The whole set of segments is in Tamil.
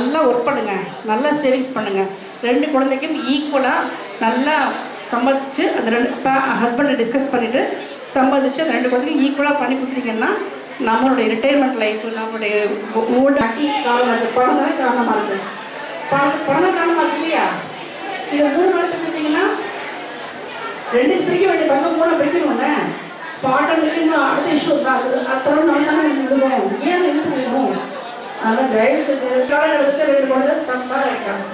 நல்லா ஒர்க் பண்ணுங்கள், நல்லா சேவிங்ஸ் பண்ணுங்கள். 2 குழந்தைக்கும் ஈக்குவலாக நல்லா சம்பாதிச்சு அந்த 2 ஹஸ்பண்டை டிஸ்கஸ் பண்ணிவிட்டு சம்பாதிச்சு அந்த 2 குழந்தைக்கும் ஈக்குவலாக பண்ணி கொடுத்துட்டீங்கன்னா நம்மளுடைய ரிட்டையர்மெண்ட் லைஃப், நம்மளுடைய ஓல்டு காலம், அந்த பணம் தானே காரணமாக இருக்குது. பணம் தான் காரணமாக இருக்கு இல்லையா? இதை 3 நாள் பிரிச்சுட்டிங்கன்னா 2 பிரிக்க வேண்டிய பணம் 3 பிரிக்கணுங்க. பாட்டங்களுக்கு இன்னும் அடுத்த இஷ்யூ இருக்கா? அத்தனை நாள் தானே விடுவோம், ஏன் அதை இழுத்து விடுவோம்? அதனால் தயவு செஞ்சு காலகட்டத்துக்கு 2 குழந்தை தப்பாக இருக்காங்க.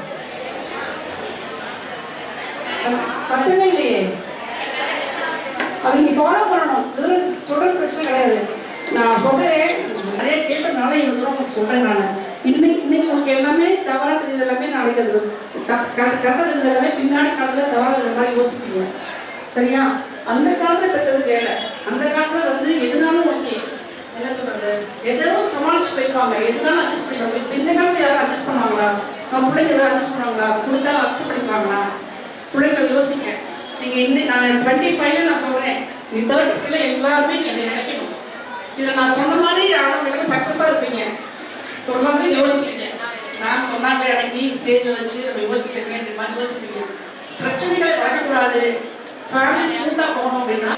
சத்தமே இல்லையே, அது நீங்கள் ஃபாலோ பண்ணணும். இதில் சொல்கிற பிரச்சனை கிடையாது. நான் சொல்கிறேன், நிறைய கேட்டதுனால இவ்வளோ உங்களுக்கு சொல்கிறேன். நான் இன்னைக்கு உங்களுக்கு எல்லாமே தவறாக தெரிஞ்சது எல்லாமே நாளைக்கு அது கரெக்டாக தெரிஞ்சது எல்லாமே பின்னாடி காலத்தில் தவறாக மாதிரி யோசிப்பீங்க. சரியா? அந்த காலத்தில் பெற்றது வேலை. அந்த காலத்தில் வந்து எதுனாலும் ஓகே, என்ன சொல்கிறது, எதோ சமாளிச்சு போய்ப்பாங்க, எதுனாலும் அட்ஜஸ்ட் பண்ணிப்பாங்க. இந்த காலத்தில் யாரும் அட்ஜஸ்ட் பண்ணுவாங்களா? நம்ம பிள்ளைங்க எதாவது அட்ஜஸ்ட் பண்ணுவாங்களா? கொடுத்தாலும் அக்செப்ட் பண்ணிப்பாங்களா? பிள்ளைங்க யோசிங்க. நீங்கள் நான் 25 நான் சொல்கிறேன், நீ 30 எல்லாருமே நீங்கள் நினைக்கணும். இதில் நான் சொன்ன மாதிரி ஆனால் எல்லாமே சக்ஸஸாக இருப்பீங்க. சொல்லாமே யோசிப்பீங்க. நான் சொன்னாங்க அன்னைக்கு ஸ்டேஜில் வச்சு நம்ம யோசிக்கிறீங்க, இந்த மாதிரி யோசிப்பீங்க. பிரச்சனைகளை வரக்கூடாது, ஃபேமிலி ஸ்மூத்தாக போகணும் அப்படின்னா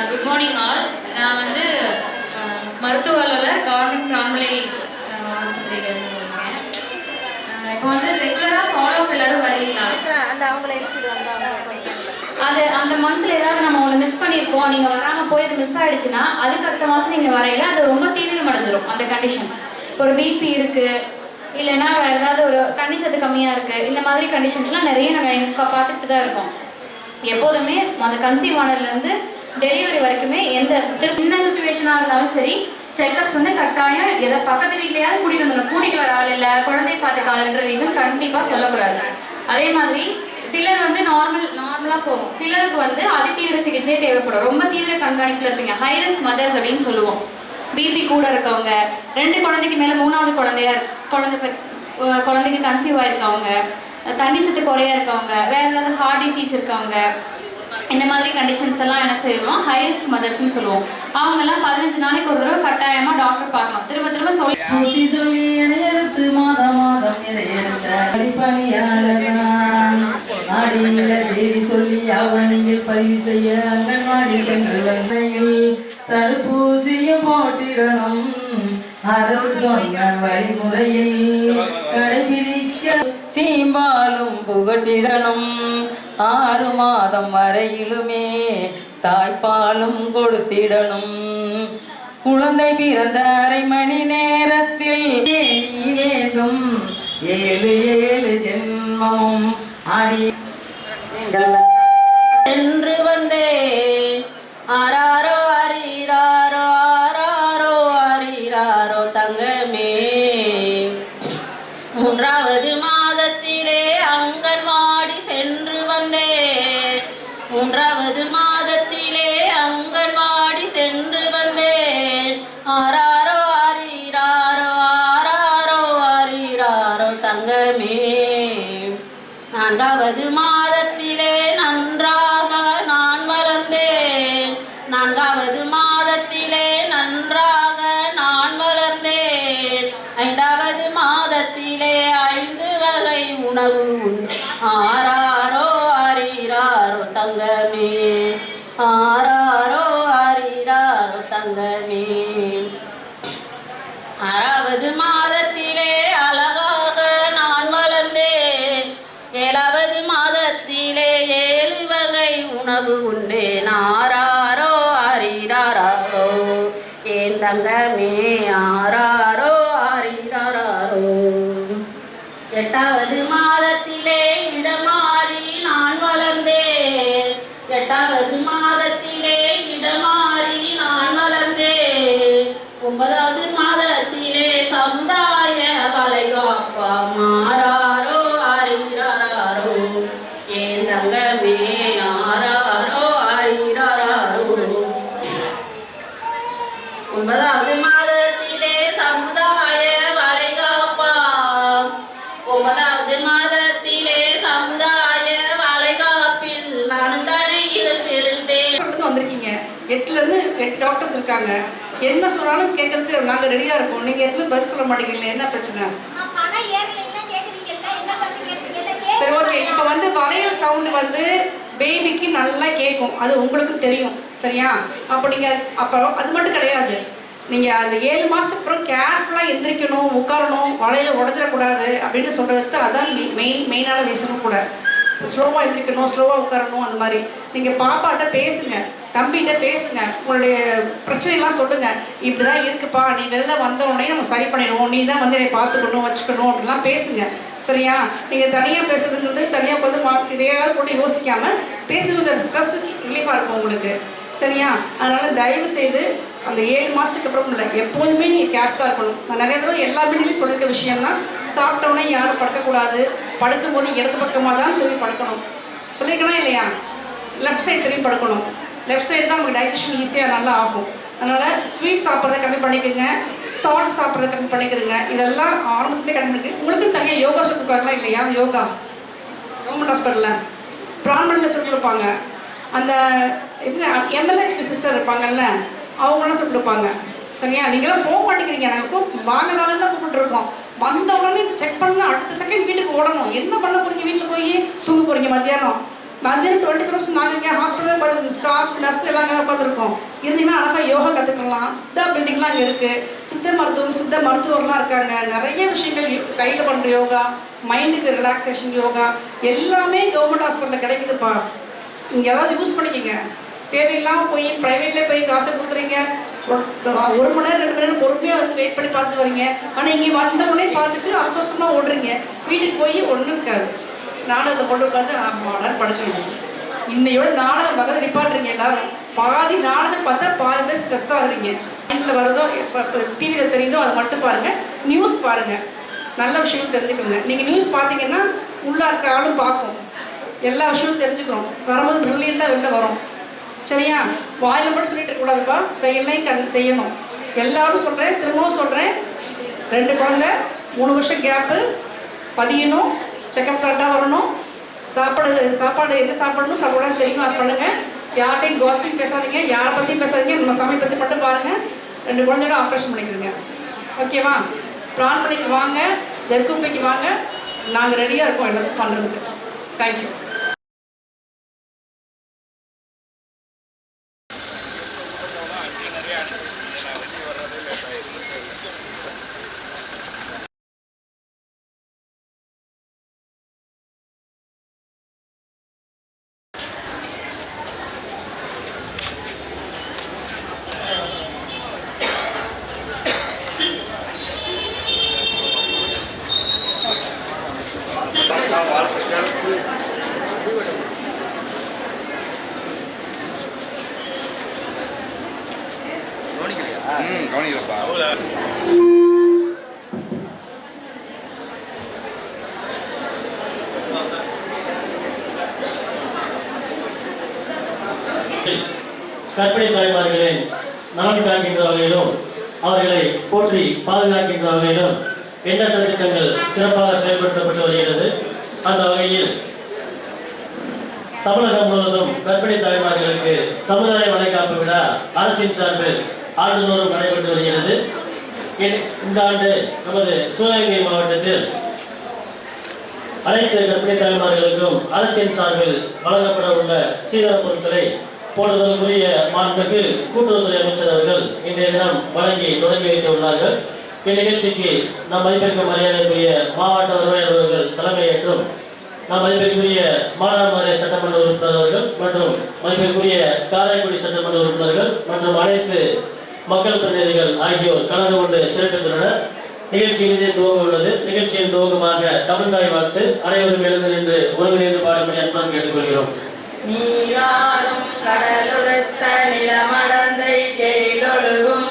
குட் மார்னிங் ஆல். நான் வந்து மருத்துவரில் கவர்மெண்ட் பிரான்மலை ஆஸ்பத்திரியில் இருக்கேன். இப்போ வந்து ரெகுலராக ஃபாலோ அப் எல்லாரும் வரீங்களா? அந்த அவங்கள அது அந்த மந்த்தில் ஏதாவது நம்ம ஒன்று மிஸ் பண்ணியிருக்கோம், நீங்கள் வராமல் போய் அது மிஸ் ஆகிடுச்சுன்னா அதுக்கு அடுத்த மாதம் நீங்கள் வரையில அது ரொம்ப தீவிரமடைஞ்சிரும் அந்த கண்டிஷன். ஒரு பிபி இருக்குது, இல்லைன்னா வேறு ஏதாவது ஒரு தண்ணிச்சத்து கம்மியாக இருக்குது, இந்த மாதிரி கண்டிஷன்ஸ்லாம் நிறைய நாங்கள் பார்த்துட்டு தான் இருக்கோம். எப்போதுமே அந்த கன்சீவ் ஆனதுலேருந்து டெலிவரி வரைக்குமே எந்த சின்ன சுச்சுவேஷனாக இருந்தாலும் சரி, செக்அப்ஸ் வந்து கட்டாயம் எதை பக்கத்து வீட்லையாவது கூட்டிகிட்டு வந்துடணும். கூட்டிகிட்டு வர ஆள் இல்லை, குழந்தைய பார்த்துக்க ஆளுன்ற ரீசன் கண்டிப்பாக சொல்லக்கூடாது. அதே மாதிரி சிலர் வந்து நார்மலாக போகும், சிலருக்கு வந்து அதிதீவிர சிகிச்சை தேவைப்படும். ரொம்ப தீவிர கண்காணிப்பில் இருப்பீங்க, ஹை ரிஸ்க் மதர்ஸ் அப்படின்னு சொல்லுவோம். பிபி கூட இருக்கவங்க, 2 குழந்தைக்கு மேலே 3வது குழந்தைக்கு கன்சீவ் ஆகிருக்கவங்க, தண்ணிச்சத்து குறையா இருக்கவங்க, வேற ஏதாவது ஹார்ட் டிசீஸ் இருக்கவங்க, இந்த மாதிரி கண்டிஷன்ஸ் எல்லாம் என்ன செய்வோம், ஹை ரிஸ்க் மதர்ஸ்ன்னு சொல்லுவோம். அவங்கெல்லாம் 15 நாளைக்கு ஒரு தடவை கட்டாயமா டாக்டர் பார்க்கணும். திரும்ப திரும்ப சொல்லி எடுத்து மாதம் சொல்லி அவனியில் பதிவு செய்ய அங்கன்வாடி சென்று வந்தையில் தடுப்பூசியும் போட்டிடணும். அரசு சொன்ன வழிமுறையில் கடைபிடிக்க சீம்பாலும் புகட்டிடணும். 6 மாதம் வரையிலுமே தாய்ப்பாலும் கொடுத்திடணும். குழந்தை பிறந்த அரை மணி நேரத்தில் நீ வேண்டும் 7 ஜென்மமும் ஆடி என்று வந்தே ஆராரோ அரீராரோ ஆராரோ அரீராரோ தங்கமே. 3வது மாதத்திலே அங்கன்வாடி சென்று வந்தே. 3வது மாதத்திலே அங்கன்வாடி சென்று வந்தே. ஆராரோ அரீராரோ ஆராரோ அரீராரோ தங்கமே. 4வது மாதத்திலே நன்றாக நான் வளர்ந்தேன். 4வது மாதத்திலே நன்றாக நான் வளர்ந்தேன். 5வது மாதத்திலே 5 வகை உணவு உண்டு. ஆராரோ அரீராரோ தங்கமே. ஆராரோ அரீராரோ தங்கமே. 6வது மாதத்திலே அழகாக நான் வளர்ந்தேன். 7வது மாதத்திலே 7 வகை உணவு உண்டேன். ஆராரோ அரீராரோ என் தங்கமே. ஆராரோ அரீராரோ. 8வது மாதத்திலே இடமாறி நான் வளர்ந்தேன். 8வது மாதத்திலே இடமாறி நான் வளர்ந்தேன். 9வது மாதத்திலே சமுதாய வளைகாப்பா. ஆராரோ அரீராரோ என் தங்கமே. ஆராரோ அரீராரோ. டாக்டர்ஸ் இருக்காங்க, என்ன சொன்னாலும் கேட்கறதுக்கு நாங்கள் ரெடியாக இருக்கோம். நீங்கள் எதுவுமே பதில் சொல்ல மாட்டேங்கிறீங்களே, என்ன பிரச்சனை? சரி, ஓகே. இப்போ வந்து வளையல் சவுண்டு வந்து பேபிக்கு நல்லா கேட்கும், அது உங்களுக்கும் தெரியும், சரியா? அப்போ நீங்கள் அப்போ அது மட்டும் கிடையாது, நீங்கள் அந்த 7 மாதத்துக்கு அப்புறம் கேர்ஃபுல்லாக எந்திரிக்கணும், உட்காரணும், வளையல் உடஞ்சிடக்கூடாது அப்படின்னு சொல்கிறதுக்கு அதான் மெயினான ரீசனும் கூட. ஸ்லோவாக எந்திரிக்கணும், ஸ்லோவாக உட்காரணும். அந்த மாதிரி நீங்கள் பாப்பாட்ட பேசுங்க, தம்பிகிட்ட பேசுங்க, உங்களுடைய பிரச்சனைலாம் சொல்லுங்கள். இப்படி தான் இருக்குப்பா, நீ வெளில வந்த உடனே நம்ம சரி பண்ணிடுவோம், நீ தான் வந்து என்னை பார்த்துக்கணும் வச்சுக்கணும் அப்படிலாம் பேசுங்க, சரியா? நீங்கள் தனியாக பேசுறதுங்கிறது தனியாக வந்து இதையாவது போட்டு யோசிக்காமல் பேசுறது ஸ்ட்ரெஸ் ரிலீஃபாக இருக்கும் உங்களுக்கு, சரியா? அதனால் தயவு செய்து அந்த 7 மாதத்துக்கு அப்புறம் இல்லை, எப்போதுமே நீங்கள் கேர்ஃபுல்லாக இருக்கணும். நான் நிறைய தடவை எல்லா வீட்லையும் சொல்லியிருக்க விஷயம்தான், சாப்பிட்டோன்னே யாரும் படுக்கக்கூடாது, படுக்கும் போது இடது பக்கமாக தான் திரும்பி படுக்கணும். சொல்லியிருக்கணும் இல்லையா? லெஃப்ட் சைடு திரும்பி படுக்கணும். லெஃப்ட் சைடு தான் நமக்கு டைஜஷன் ஈஸியாக நல்லா ஆகும். அதனால் ஸ்வீட் சாப்பிட்றத கம்மி பண்ணிக்கோங்க, சால்ட் சாப்பிட்றத கம்மி பண்ணிக்கிறங்க. இதெல்லாம் ஆரம்பத்துலேயே கம்மி பண்ணிக்க. உங்களுக்கு தனியாக யோகா சொல்லி கொடுக்குறாங்களா இல்லையா? யோகா கவர்மெண்ட் ஹாஸ்பிட்டலில் பிரான்மணில் சொல்லி கொடுப்பாங்க. அந்த எப்படி எம்எல்ஹெச்பி சிஸ்டர் இருப்பாங்கல்ல, அவங்களாம் சொல்லி கொடுப்பாங்க, சரியா? நீங்களாம் போக மாட்டேங்கிறீங்க, நாங்கள் வாங்க வாங்க தான் கூப்பிட்டுருக்கோம். வந்த உடனே செக் பண்ண அடுத்த செகண்ட் வீட்டுக்கு ஓடணும். என்ன பண்ண போகிறீங்க? வீட்டில் போய் தூங்க போகிறீங்க. மத்தியானம் 24 hours நாங்கள் இங்கே ஹாஸ்பிட்டலில் ஸ்டாஃப் நர்ஸ் எல்லாம் அங்கே உட்காந்துருக்கோம். இருந்தீங்கன்னா அழகாக யோகா கற்றுக்கலாம். சித்தா பில்டிங்லாம் அங்கே இருக்குது, சித்த மருத்துவர்லாம் இருக்காங்க. நிறைய விஷயங்கள் கையில் பண்ணுற யோகா, மைண்டுக்கு ரிலாக்ஸேஷன் யோகா எல்லாமே கவர்மெண்ட் ஹாஸ்பிட்டலில் கிடைக்குதுப்பா. நீங்கள் யாராவது யூஸ் பண்ணிக்கிங்க. தேவையில்லாமல் போய் ப்ரைவேட்லேயே போய் காசை கொடுக்குறீங்க, 1 மணி நேரம் 2 மணி நேரம் பொறுமையாக வந்து வெயிட் பண்ணி பார்த்துட்டு வரீங்க. ஆனால் இங்கே வந்த உடனே பார்த்துட்டு அவசரமாக ஓடுறீங்க. வீட்டுக்கு போய் ஒன்றும் இருக்காது, நாடகத்தை போட்டு உட்காந்து மாடர் படுத்துருங்க. இன்னையோட நாடகம் பார்க்கறது நிப்பாட்டுறீங்க எல்லாரும். பாதி நாடகம் பார்த்தா பாதி பேர் ஸ்ட்ரெஸ் ஆகுறீங்க. மைண்டில் வரதோ இப்போ டிவியில் தெரியுதோ அது மட்டும் பாருங்கள். நியூஸ் பாருங்கள், நல்ல விஷயங்கள் தெரிஞ்சுக்கோங்க. நீங்கள் நியூஸ் பார்த்தீங்கன்னா உள்ளே இருக்க ஆளும் பார்க்கும், எல்லா விஷயமும் தெரிஞ்சுக்கிறோம். வரும்போது ப்ரில்லியண்ட்டாக வெளில வரும், சரியா? வாயில் மட்டும் சொல்லிட்டு இருக்கக்கூடாதுப்பா, செய்யணும். எல்லாரும் சொல்கிறேன், திரும்பவும் சொல்கிறேன். 2 குழந்தை, 3 வருஷம் கேப்பு, பதியணும், செக்கப் கரெக்டாக வரணும். சாப்பாடு என்ன சாப்பிடணும் சாப்பிடணும்னு தெரியும், அது பண்ணுங்கள். யார்கிட்டையும் காசிப்பிங் பேசாதீங்க, யாரை பற்றியும் பேசாதீங்க. நம்ம ஃபேமிலி பற்றி மட்டும் பாருங்கள். 2 குழந்தையோட ஆப்ரேஷன் பண்ணிக்கிறீங்க, ஓகேவா? பிரான்மலைக்கு வாங்க, தெற்குப்பைக்கு வாங்க, நாங்கள் ரெடியாக இருக்கோம் எல்லாத்துக்கும் பண்ணுறதுக்கு. தேங்க்யூ. கவனிக்கப்பா. கற்பிணி தாய்மார்களின் நலன் காக்கின்ற வகையிலும் அவர்களை போற்றி பாதுகாக்கின்ற வகையிலும் எண்ணற்ற திட்டங்கள் சிறப்பாக செயல்படுத்தப்பட்டு வருகிறது. அந்த வகையில் தமிழகம் முழுவதும் கற்பிணி தாய்மார்களுக்கு சமுதாய வளைகாப்பு விழா அரசின் சார்பில் ஆண்டுதோறும் நடைபெற்று வருகிறது. இந்த ஆண்டு நமது சிவகங்கை மாவட்டத்தில் அனைத்து கற்பிணி தாய்மார்களுக்கும் அரசின் சார்பில் வழங்கப்பட உள்ள சீதன பொருட்களை போடுவதற்குரிய மாண்புக்கு கூட்டுறவுத்துறை அமைச்சர் அவர்கள் இன்றைய தினம் வழங்கி தொடங்கி வைக்க உள்ளார்கள். இந்நிகழ்ச்சிக்கு நம் மதிப்பிற்கு மரியாதைக்குரிய மாவட்ட வருவாயர் அவர்கள் தலைமையேற்றும் நம் மதிப்பிற்குரிய மானாமதுரை சட்டமன்ற உறுப்பினர் அவர்கள் மற்றும் மதிப்பிற்குரிய காரைக்குடி சட்டமன்ற உறுப்பினர்கள் மற்றும் அனைத்து மக்கள் பிரதிநிதிகள் ஆகியோர் கலந்து கொண்டு சிறப்பித்துள்ளனர். நிகழ்ச்சி இனிதே துவங்க உள்ளது. நிகழ்ச்சியின் துவக்கமாக தமிழ்தாய் வாழ்த்து அனைவரும் எழுந்து நின்று ஒருங்கிணைந்து பாடும்படி அன்புடன் கேட்டுக்கொள்கிறோம். நீராடும் கடலுடுத்த நிலமடந்தை கெழிலொழுகும்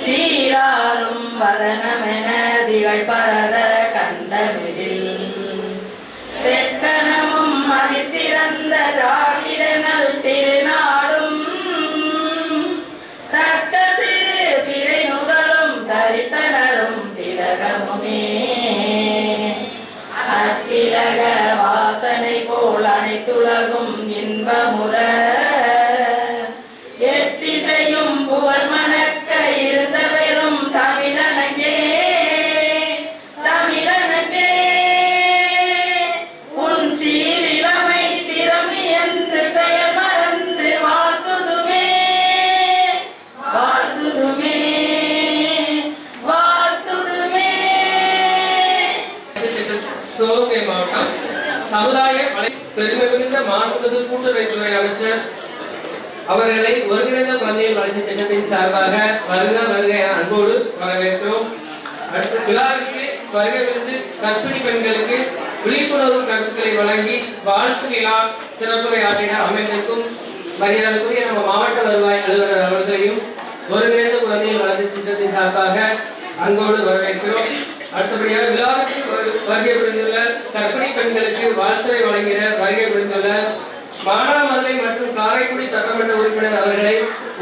சீராரும் வதனமென திகழ் பரத கண்டமிதில் தெற்கனமும் அதிசிறந்த திராவிடனல் திருநாடும் தக்க சிறு பிறை நுதலும் தரித்தனரும் திலகமுமே அத்திலக வாசனை போல் அனைத்துலகும் இன்பமுற சமுதாய பெருமை மிகுந்த மாண்புமிகு கூட்டுறவுத்துறை அமைச்சர் அவர்களை ஒருங்கிணைந்த குழந்தைகள் வளர்ச்சி திட்டத்தின் சார்பாக வருக வருக என அன்போடு வரவேற்கிறோம். அடுத்த விழாவிற்கு வருகையிலிருந்து கர்ப்பிணி பெண்களுக்கு விழிப்புணர்வு கருத்துக்களை வழங்கி வாழ்த்து விழா சிறப்புரை ஆற்றிட அமைந்திருக்கும் மரியாதைக்குரிய நம்ம மாவட்ட வருவாய் அலுவலர் அவர்களையும் ஒருங்கிணைந்த குழந்தைகள் வளர்ச்சி திட்டத்தின் சார்பாக அன்போடு வரவேற்கிறோம். அடுத்தபடியாக விழாவிற்கு வருகை புரிந்துள்ள கர்ப்பிணி பெண்களுக்கு வாழ்த்துரை வழங்கிட வருகை புரிந்துள்ள மானாமதுரை மற்றும் காரைக்குடி சட்டமன்ற உறுப்பினர் அவர்களை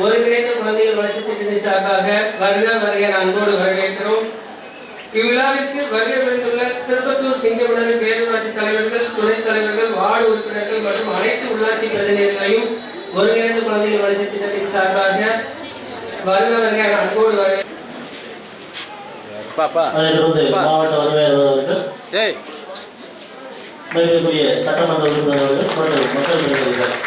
ஒருங்கிணைந்த குழந்தைகள் வளர்ச்சி திட்டத்தின் சார்பாக வருக வருக அன்போடு வரவேற்கிறோம். இவ்விழாவிற்கு வருகை புரிந்துள்ள திருப்பத்தூர் சிங்கமுனரி பேரூராட்சி தலைவர்கள், துணைத் தலைவர்கள், வார்டு உறுப்பினர்கள் மற்றும் அனைத்து உள்ளாட்சி பிரதிநிதிகளையும் ஒருங்கிணைந்த குழந்தைகள் வளர்ச்சி திட்டத்தின் சார்பாக வருக வருக அன்போடு வரவேற்கிறோம். அதைத் தொடர்ந்து மாவட்ட வருவாய் அலுவலர்கள், மதிப்பிற்குரிய சட்டமன்ற உறுப்பினர்கள் மற்றும் மக்கள் பிரதிநிதிகள்.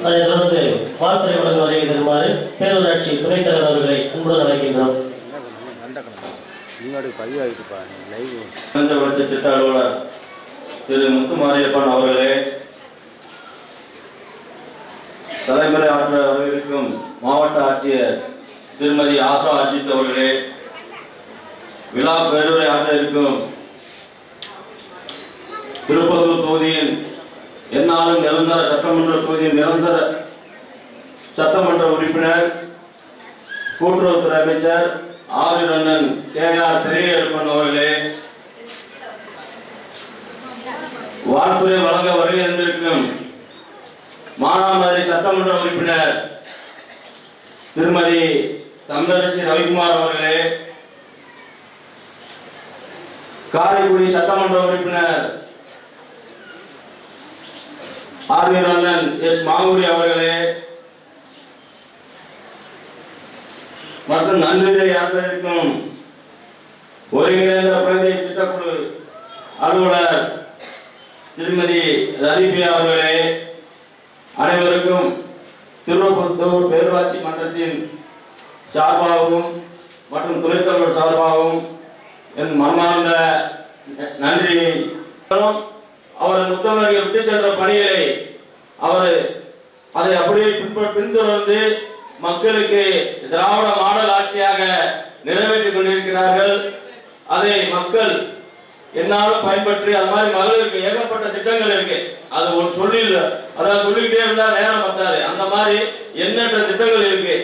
அதைத் தொடர்ந்து வாழ்த்துறை வழங்க வருகை தருமாறு பேரூராட்சி துணைத் தலைவர் அவர்களை அன்புடன் அழைக்கின்றோம். வளர்ச்சி திட்ட அலுவலர் திரு முத்துமாரியப்பன் அவர்களே, தலைமுறை ஆற்ற வரவிருக்கும் மாவட்ட ஆட்சியர் திருமதி ஆசா அஜித் அவர்களே, விழா பேருரை ஆற்ற இருக்கும் திருப்பத்தூர் தொகுதியின் எந்நாளும் நிரந்தர சட்டமன்ற தொகுதியின் நிரந்தர சட்டமன்ற உறுப்பினர் கூட்டுறவுத்துறை அமைச்சர் ஆர் அண்ணன் கே.ஆர். பெரியப்பன் அவர்களே, வாழ்த்துறை வழங்க வருகை இருந்திருக்கும் மானாமதுரை சட்டமன்ற உறுப்பினர் திருமதி தமிழரசி ரவிக்குமார் அவர்களே, காரைக்குடி சட்டமன்ற உறுப்பினர் ஆர் அண்ணன் எஸ் மாங்குடி அவர்களே மற்றும் நன்றியை ஆற்றிருக்கும் ஒருங்கிணைந்த குழந்தை திட்டக்குழு அலுவலர் திருமதி ரதிபியா அவர்களே, அனைவருக்கும் திருப்பத்தூர் பேரூராட்சி மன்றத்தின் சார்பாகவும் மற்றும் துணைத் தலைவர் சார்பாகவும் என் மனமார்ந்த நன்றியை. அவர் முத்தமிழர்கள் விட்டு சென்ற பணிகளை அதை அப்படியே பின்தொடர்ந்து மக்களுக்கு திராவிட மாடல் ஆட்சியாக நிறைவேற்றிக் கொண்டிருக்கிறார்கள். அதை மக்கள் என்னாலும் பயன்பற்றி அது மாதிரி மகளிருக்கு ஏகப்பட்ட திட்டங்கள் இருக்கு. அது ஒரு சொல்லிக்கிட்டே இருந்தா நேரம் பத்தாது. அந்த மாதிரி எண்ணற்ற திட்டங்கள் இருக்கு.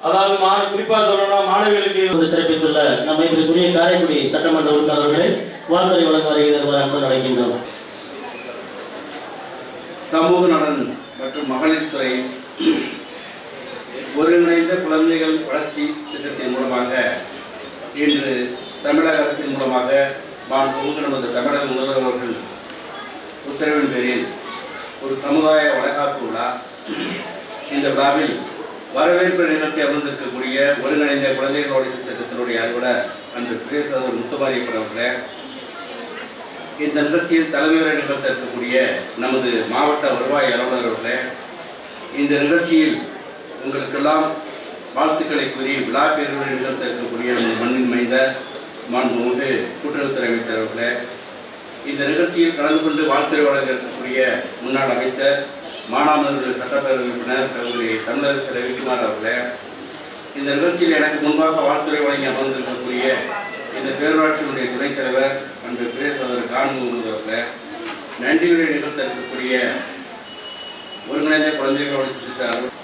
அதாவது குறிப்பா சொல்லணும், மாணவிகளுக்கு சிறப்பித்துள்ள நம்ம இதற்குரிய காரைக்குடி சட்டமன்ற உறுப்பினர்களை வாழ்த்துறை வழங்க வருகிறது அன்பு அழைக்கின்றோம். சமூக நலன் மற்றும் மகளிர் துறை ஒருங்கிணைந்த குழந்தைகள் வளர்ச்சி திட்டத்தின் மூலமாக இன்று தமிழக அரசின் மூலமாக நமது தமிழக முதல்வர் அவர்கள் உத்தரவின் பேரில் ஒரு சமுதாய வளைகாப்பு விழா. இந்த விழாவில் வரவேற்பு நிகழ்த்தி அமர்ந்திருக்கக்கூடிய ஒருங்கிணைந்த குழந்தைகள் வளர்ச்சி திட்டத்தினுடைய அலுவலர் அன்று பிரேசவர் முத்துமாரியப்பன் அவர்களே, இந்த நிகழ்ச்சியில் தலைமையுரை நிகழ்த்த இருக்கக்கூடிய நமது மாவட்ட வருவாய் அலுவலர் அவர்களே, இந்த நிகழ்ச்சியில் உங்களுக்கெல்லாம் வாழ்த்துக்களை கூறி விழா பேருரை நிகழ்த்த இருக்கக்கூடிய மண்ணின் மைந்த மாண்புமிகு கூட்டுறவுத்துறை அமைச்சர் அவர்களே, இந்த நிகழ்ச்சியில் கலந்து கொண்டு வாழ்த்துறை வழங்க இருக்கக்கூடிய முன்னாள் அமைச்சர் மானாமதுரை சட்டப்பேரவை உறுப்பினர் சகோதரி தமிழரசி ரவிக்குமார் அவர்களே, இந்த நிகழ்ச்சியில் எனக்கு முன்பாக வாழ்த்துறை வழங்கி அமர்ந்திருக்கக்கூடிய இந்த பேரூராட்சியினுடைய துணைத் தலைவர் அன்று பிரேசவர் கான்முகமது அவர்களே, நன்றியுரை நிகழ்த்த இருக்கக்கூடிய ஒருங்கிணைந்த குழந்தைகள் வளர்ச்சி திட்ட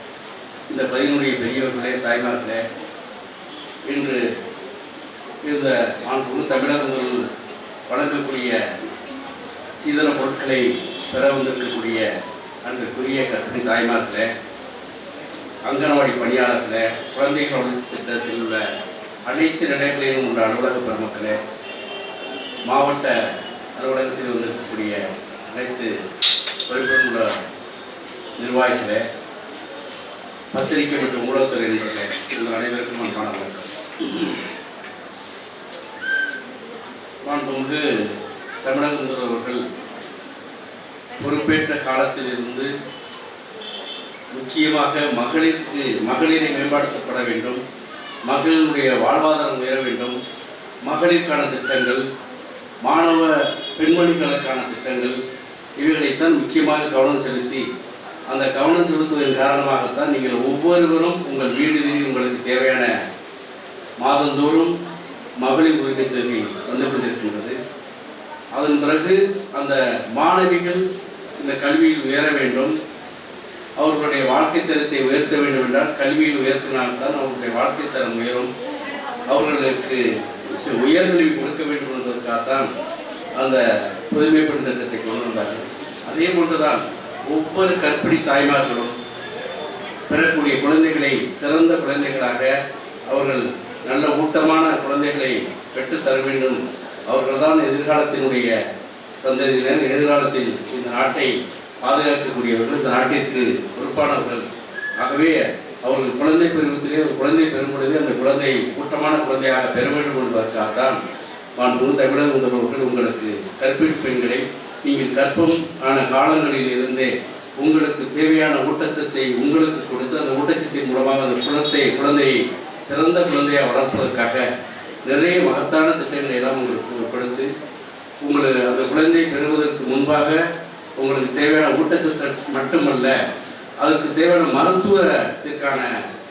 இந்த பதினுடைய பெரியவர்களே, தாய்மார்களே, இன்று இந்த தமிழக முதல் வழங்கக்கூடிய சீதன பொருட்களை பெற வந்திருக்கக்கூடிய அன்றுக்குரிய கர்ப்பிணி தாய்மார்களே, அங்கன்வாடி பணியாளர்களே, குழந்தைகள் வளர்ச்சி திட்டத்தில் உள்ள அனைத்து நிலைகளிலும் உள்ள அலுவலக பெருமக்களே, மாவட்ட அலுவலகத்தில் வந்திருக்கக்கூடிய அனைத்து பொறுப்பில் உள்ள நிர்வாகிகளே, பத்திரிகை மற்றும் ஊடகத்துறை நண்பர்களே, உங்கள் அனைவருக்கும் அன்பான வணக்கம். மாண்புமிகு தமிழக முதல்வர் அவர்கள் பொறுப்பேற்ற காலத்தில் இருந்து முக்கியமாக மகளிரை மேம்படுத்தப்பட வேண்டும், மகளிருடைய வாழ்வாதாரம் உயர வேண்டும், மகளிருக்கான திட்டங்கள், மாணவ பெண்மணிகளுக்கான திட்டங்கள், இவைகளைத்தான் முக்கியமாக கவனம் செலுத்தி, அந்த கவனம் செலுத்துவதன் காரணமாகத்தான் நீங்கள் ஒவ்வொருவரும் உங்கள் வீடு தேடி உங்களுக்கு தேவையான மாதந்தோறும் மகளிர் உரிமை தொகை வந்து கொண்டிருக்கின்றது. அதன் பிறகு அந்த மாணவிகள் இந்த கல்வியில் உயர வேண்டும், அவர்களுடைய வாழ்க்கை தரத்தை உயர்த்த வேண்டும் என்றால் கல்வியில் உயர்த்தினால்தான் அவர்களுடைய வாழ்க்கை தரம் உயரும். அவர்களுக்கு உயர்கல்வி கொடுக்க வேண்டும் என்பதற்காகத்தான் அந்த புதுமை பெண் திட்டத்தை கொண்டு வந்தார்கள். அதே போன்றுதான் ஒவ்வொரு கர்ப்பிணி தாய்மார்களும் பெறக்கூடிய குழந்தைகளை சிறந்த குழந்தைகளாக, அவர்கள் நல்ல ஊட்டமான குழந்தைகளை பெற்றுத்தர வேண்டும். அவர்கள்தான் எதிர்காலத்தினுடைய சந்ததியினர், எதிர்காலத்தில் இந்த நாட்டை பாதுகாக்கக்கூடியவர்கள், இந்த நாட்டிற்கு பொறுப்பானவர்கள். ஆகவே அவர்கள் குழந்தை பருவத்திலே ஒரு குழந்தை பெறும் பொழுது அந்த குழந்தை ஊட்டமான குழந்தையாக பெற வேண்டும் என்பதற்காகத்தான் மாண்புமிகு தமிழக முதல்வர்கள் உங்களுக்கு கர்ப்பிணி பெண்களை நீங்கள் கர்ப்பம் ஆன காலங்களில் இருந்தே உங்களுக்கு தேவையான ஊட்டச்சத்தை உங்களுக்கு கொடுத்து, அந்த ஊட்டச்சத்தின் மூலமாக அந்த குழந்தையை சிறந்த குழந்தையாக வளர்ப்பதற்காக நிறைய மகத்தான திட்டங்களை எல்லாம் உங்களுக்கு கொடுத்து, உங்களுக்கு அந்த குழந்தையை பெறுவதற்கு முன்பாக உங்களுக்கு தேவையான ஊட்டச்சத்து மட்டுமல்ல, அதற்கு தேவையான மருத்துவத்திற்கான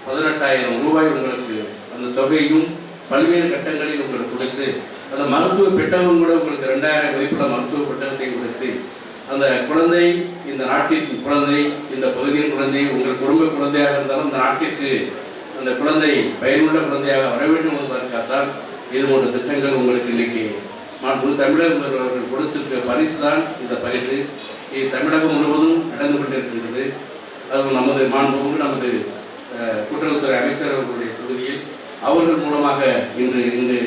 18,000 ரூபாய் உங்களுக்கு அந்த தொகையும் பல்வேறு கட்டங்களில் உங்களுக்கு கொடுத்து, அந்த மருத்துவ பெட்டகம் கூட உங்களுக்கு 2,000 மதிப்புள்ள மருத்துவ பெட்டகத்தை கொடுத்து, அந்த குழந்தை இந்த நாட்டின் குழந்தை, இந்த பகுதியின் குழந்தை, உங்கள் குடும்ப குழந்தையாக இருந்தாலும் அந்த நாட்டிற்கு அந்த குழந்தை பயனுள்ள குழந்தையாக வர வேண்டும் என்பதற்காகத்தான் இது போன்ற திட்டங்கள் உங்களுக்கு இன்னைக்கு மாண்புமிகு தமிழக முதல்வர்கள் கொடுத்திருக்க பரிசு தான் இந்த பரிசு. இது தமிழகம் முழுவதும் நடந்து கொண்டிருக்கின்றது. அதுவும் நமது மாண்புமிகு நமது கூட்டுறவுத்துறை அமைச்சர் அவர்களுடைய தொகுதியில் அவர்கள் மூலமாக இங்கு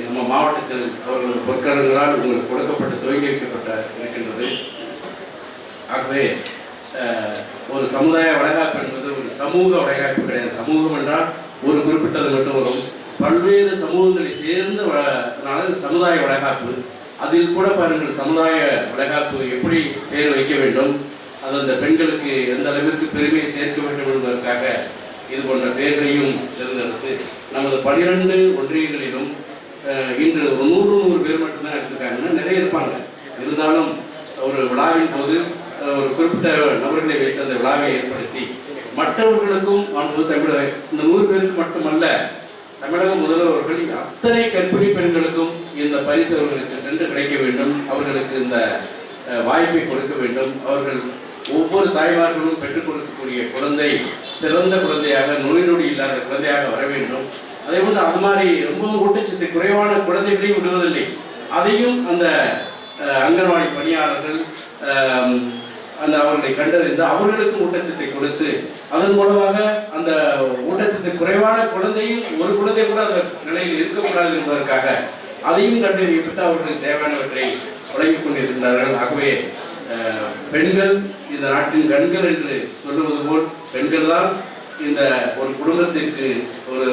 நம்ம மாவட்டத்தில் அவர்கள் பொற்கரங்களால் உங்களுக்கு கொடுக்கப்பட்டு துவங்கி வைக்கப்பட்ட இருக்கின்றது. ஆகவே ஒரு சமுதாய வளைகாப்பு என்பது ஒரு சமூக வளைகாப்பு கிடையாது. சமூகம் என்றால் ஒரு குறிப்பிட்டது மட்டும் வரும், பல்வேறு சமூகங்களை சேர்ந்த சமுதாய வளைகாப்பு. அதில் கூட பாருங்கள், சமுதாய வளைகாப்பு எப்படி பேர் வைக்க வேண்டும், அது அந்த பெண்களுக்கு எந்த அளவிற்கு பெருமையை சேர்க்க வேண்டும் என்பதற்காக இது போன்ற பெயர்களையும் தேர்ந்தெடுத்து நமது 12 ஒன்றியங்களிலும் இன்று 100 பேர் மட்டும்தான் எடுத்திருக்காங்கன்னா, நிறைய இருப்பாங்க. இருந்தாலும் ஒரு விழாவின் போது ஒரு குறிப்பிட்ட நபர்களை வைத்து அந்த விழாவை ஏற்படுத்தி மற்றவர்களுக்கும் தமிழக இந்த 100 பேருக்கு மட்டுமல்ல, தமிழக முதல்வர்கள் அத்தனை கர்ப்பிணி பெண்களுக்கும் இந்த பரிசு அவர்களுக்கு சென்று கிடைக்க வேண்டும், அவர்களுக்கு இந்த வாய்ப்பை கொடுக்க வேண்டும். அவர்கள் ஒவ்வொரு தாய்மார்களும் பெற்றுக் கொடுக்கக்கூடிய குழந்தை சிறந்த குழந்தையாக, நோய் நொடி இல்லாத குழந்தையாக வர வேண்டும். அதே போன்று அது மாதிரி ரொம்பவும் ஊட்டச்சத்து குறைவான குழந்தைகளையும் விடுவதில்லை. அதையும் அந்த அங்கன்வாடி பணியாளர்கள் அவர்களை கண்டறிந்து அவர்களுக்கும் ஊட்டச்சத்தை கொடுத்து, அதன் மூலமாக அந்த ஊட்டச்சத்து குறைவான குழந்தையும் ஒரு குழந்தை கூட அந்த நிலையில் இருக்கக்கூடாது என்பதற்காக அதையும் கண்டறியப்பட்டு அவர்களுக்கு தேவையானவற்றை வழங்கிக் கொண்டிருக்கின்றார்கள். ஆகவே பெண்கள் இந்த நாட்டின் கண்கள் என்று சொல்லுவது போல் பெண்கள் தான் இந்த ஒரு குடும்பத்திற்கு ஒரு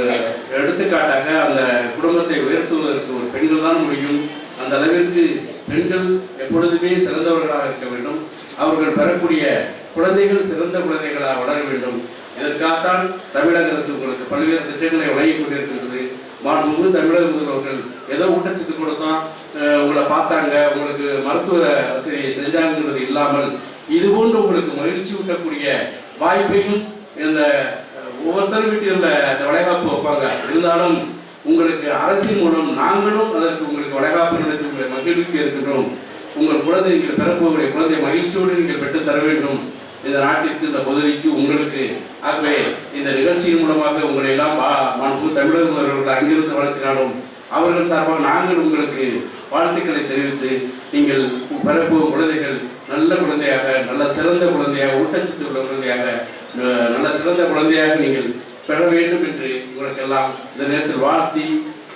எடுத்துக்காட்டாக அந்த குடும்பத்தை உயர்த்துவதற்கு ஒரு பெண்கள் தான் முடியும். அந்த அளவிற்கு பெண்கள் எப்பொழுதுமே சிறந்தவர்களாக இருக்க வேண்டும். அவர்கள் பெறக்கூடிய குழந்தைகள் சிறந்த குழந்தைகளாக வளர வேண்டும். இதற்காகத்தான் தமிழக அரசு உங்களுக்கு பல்வேறு திட்டங்களை வழங்கி கொண்டிருக்கின்றது. மாண்புமிகு தமிழக முதல்வர்கள் ஏதோ ஊட்டச்சத்து கொடுத்தோம், உங்களை பார்த்தாங்க, உங்களுக்கு மருத்துவ வசதி செஞ்சாங்கிறது இல்லாமல் இதுபோன்று உங்களுக்கு மகிழ்ச்சி ஊட்டக்கூடிய வாய்ப்பையும் இந்த ஒவ்வொருத்தரும் வீட்டில் இந்த வளைகாப்பு வைப்பாங்க. இருந்தாலும் உங்களுக்கு அரசின் மூலம் நாங்களும் அதற்கு உங்களுக்கு வளைகாப்பு நடத்தி உங்களை மகிழ்ச்சி இருக்கின்றோம். உங்கள் குழந்தை நீங்கள் பெறப்போகிற குழந்தை மகிழ்ச்சியோடு நீங்கள் பெற்றுத்தர வேண்டும் இந்த நாட்டிற்கு, இந்த பகுதிக்கு, உங்களுக்கு. ஆகவே இந்த நிகழ்ச்சியின் மூலமாக உங்களை எல்லாம் மாண்புமிகு தமிழக முதல்வர்கள் அங்கிருந்து வளர்த்தினாலும் அவர்கள் சார்பாக நாங்கள் உங்களுக்கு வாழ்த்துக்களை தெரிவித்து, நீங்கள் பெறப்போகும் குழந்தைகள் நல்ல குழந்தையாக, நல்ல சிறந்த குழந்தையாக, ஊட்டச்சத்து உள்ள குழந்தையாக, நல்ல சிறந்த குழந்தையாக நீங்கள் பெற வேண்டும் என்று உங்களுக்கெல்லாம் இந்த நேரத்தில் வாழ்த்தி,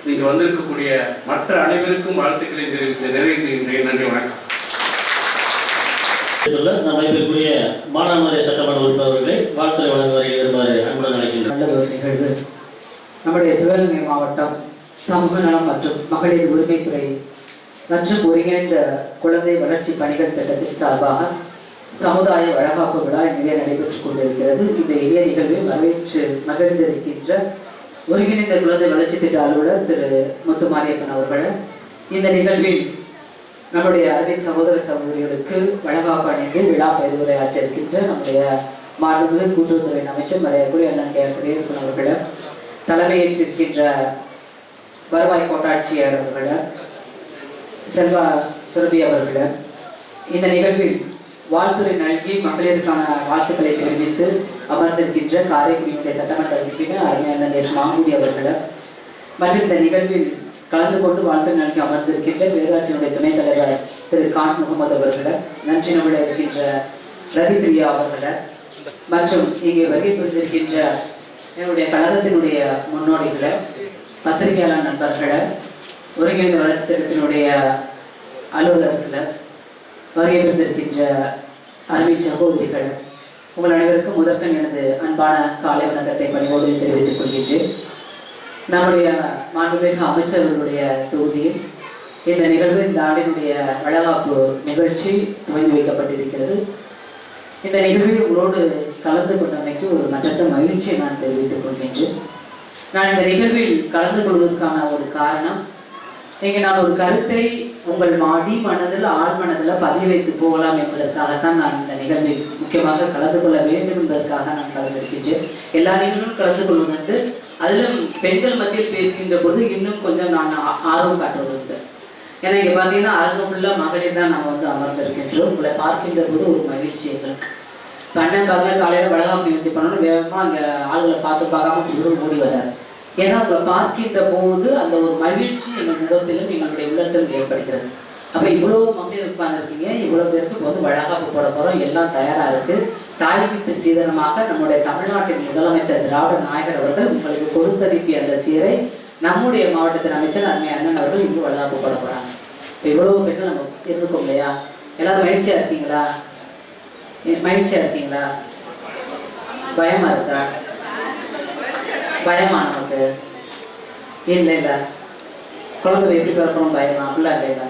நீங்கள் வந்திருக்கக்கூடிய மற்ற அனைவருக்கும் வாழ்த்துக்களை தெரிவித்து நிறைவு செய்கின்றேன். நன்றி, வணக்கம். மதிப்பிற்குரிய மானாமதுரை சட்டமன்ற உறுப்பினர் வாழ்த்துறை வழங்க வருமாறு அன்புடன் அழைக்கின்றோம். நல்ல ஒரு நிகழ்வு. நம்முடைய சிவகங்கை மாவட்டம் சமூக நலம் மற்றும் மகளிர் உரிமைத்துறை மற்றும் ஒருங்கிணைந்த குழந்தை வளர்ச்சி பணிகள் திட்டத்தின் சார்பாக சமுதாய வளகாப்பு விழா இங்கே நடைபெற்றுக் கொண்டிருக்கிறது. இந்த இனிய நிகழ்வில் வரவேற்று மகிழ்ந்திருக்கின்ற ஒருங்கிணைந்த குழந்தை வளர்ச்சி திட்ட அலுவலர் திரு முத்துமாரியப்பன் அவர்கள் இந்த நிகழ்வில் நம்முடைய அரபிக் சகோதர சகோதரிகளுக்கு வளகாப்பு அணிந்து விழா பெருவுரையாற்ற இருக்கின்ற நம்முடைய மாண்புமிகு கூட்டுறவுத்துறை அமைச்சர் மரியாதைக்குரிய அண்ணன் குடியிருப்பன் அவர்களை, தலைமையேற்றிருக்கின்ற வருவாய் கோட்டாட்சியர் அவர்களை, செல்வா சுரபி அவர்களை, இந்த நிகழ்வில் வாழ்த்துறை நல்கி மகளிருக்கான வாழ்த்துக்களை தெரிவித்து அமர்ந்திருக்கின்ற காரைக்குடியினுடைய சட்டமன்ற உறுப்பினர் அருமையான எஸ் மாங்குடி அவர்களை, மற்றும் இந்த நிகழ்வில் கலந்து கொண்டு வாழ்த்து நல்கி அமர்ந்திருக்கின்ற பேராட்சியினுடைய துணைத் தலைவர் திரு கான் முகமது அவர்களை, நன்றி நம்முடைய இருக்கின்ற ரதிபிரியா அவர்களை, மற்றும் இங்கே வருகை புரிந்திருக்கின்ற எங்களுடைய கழகத்தினுடைய முன்னோடிகளை, பத்திரிகையாளர் நண்பர்களை, ஒருங்கிணைந்த வளர்ச்சி திட்டத்தினுடைய அலுவலர்களை, வருகை புரிந்திருக்கின்ற அருமை சகோதரிகளை, உங்கள் அனைவருக்கும் முதற்கண் எனது அன்பான காலை வணக்கத்தை பணிவோடு தெரிவித்துக் கொள்கின்றேன். நம்முடைய மாண்புமிகு அமைச்சர்களுடைய தொகுதியில் இந்த நிகழ்வு இந்த ஆண்டினுடைய வளகாப்பு நிகழ்ச்சி துவங்கி வைக்கப்பட்டிருக்கிறது. இந்த நிகழ்வில் உங்களோடு கலந்து கொண்டமைக்கு ஒரு மற்றற்ற மகிழ்ச்சியை நான் தெரிவித்துக் கொள்கின்றேன். நான் இந்த நிகழ்வில் கலந்து கொள்வதற்கான ஒரு காரணம், இங்கே நான் ஒரு கருத்தை உங்கள் மனதில் ஆழ் மனதில் பதிய வைத்து போகலாம் என்பதற்காகத்தான் நான் இந்த நிகழ்வில் முக்கியமாக கலந்து கொள்ள வேண்டும் என்பதற்காக நான் கலந்திருக்கின்றேன். எல்லா நிகழ்வும் கலந்து கொள்வதற்கு, அதிலும் பெண்கள் மத்தியில் பேசுகின்ற போது இன்னும் கொஞ்சம் நான் ஆர்வம் காட்டுவது உண்டு. ஏன்னா இங்கே பார்த்தீங்கன்னா அரங்கம் ஃபுல்லாக மகளிர் தான் நம்ம அமர்ந்திருக்கின்றோம். உங்களை பார்க்கின்ற போது ஒரு மகிழ்ச்சி எங்களுக்கு. அண்ணன் பாருங்க, காலையில் வளகாப்பு நிகழ்ச்சி பண்ணணும், வேகமாக அங்கே ஆளுகளை பார்க்காம தூரம் ஓடி வராது. ஏன்னா உங்களை பார்க்கின்ற போது அந்த ஒரு மகிழ்ச்சி எங்கள் முகத்திலும் எங்களுடைய உள்ளத்திலும் ஏற்படுகிறது. அப்போ இவ்வளோ மகளிர் உட்கார்ந்துருக்கீங்க, இவ்வளோ பேருக்கு இப்போ வளகாப்பு போட போகிறோம், எல்லாம் தயாராக இருக்குது. தாய் வீட்டு சீதனமாக நம்முடைய தமிழ்நாட்டின் முதலமைச்சர் திராவிட நாயகர் அவர்கள் உங்களுக்கு கொடுத்தனுப்பிய அந்த சீரை நம்முடைய மாவட்டத்தின் அமைச்சர் அருமை அண்ணன் அவர்கள் இங்கு வளகாப்பு போட போகிறாங்க. இப்போ இவ்வளோ பெண்கள் நம்ம இருந்துக்கோம் இல்லையா? எல்லாரும் மகிழ்ச்சியாக இருக்கீங்களா? மகிழ்ச்சியாக இருக்கீங்களா? பயமாக இருக்கா? பயமா நமக்கு? இல்லை இல்லை. குழந்தை எப்படி பிறக்கணும் பயமா? அப்படிலாம் இல்லை இல்லை.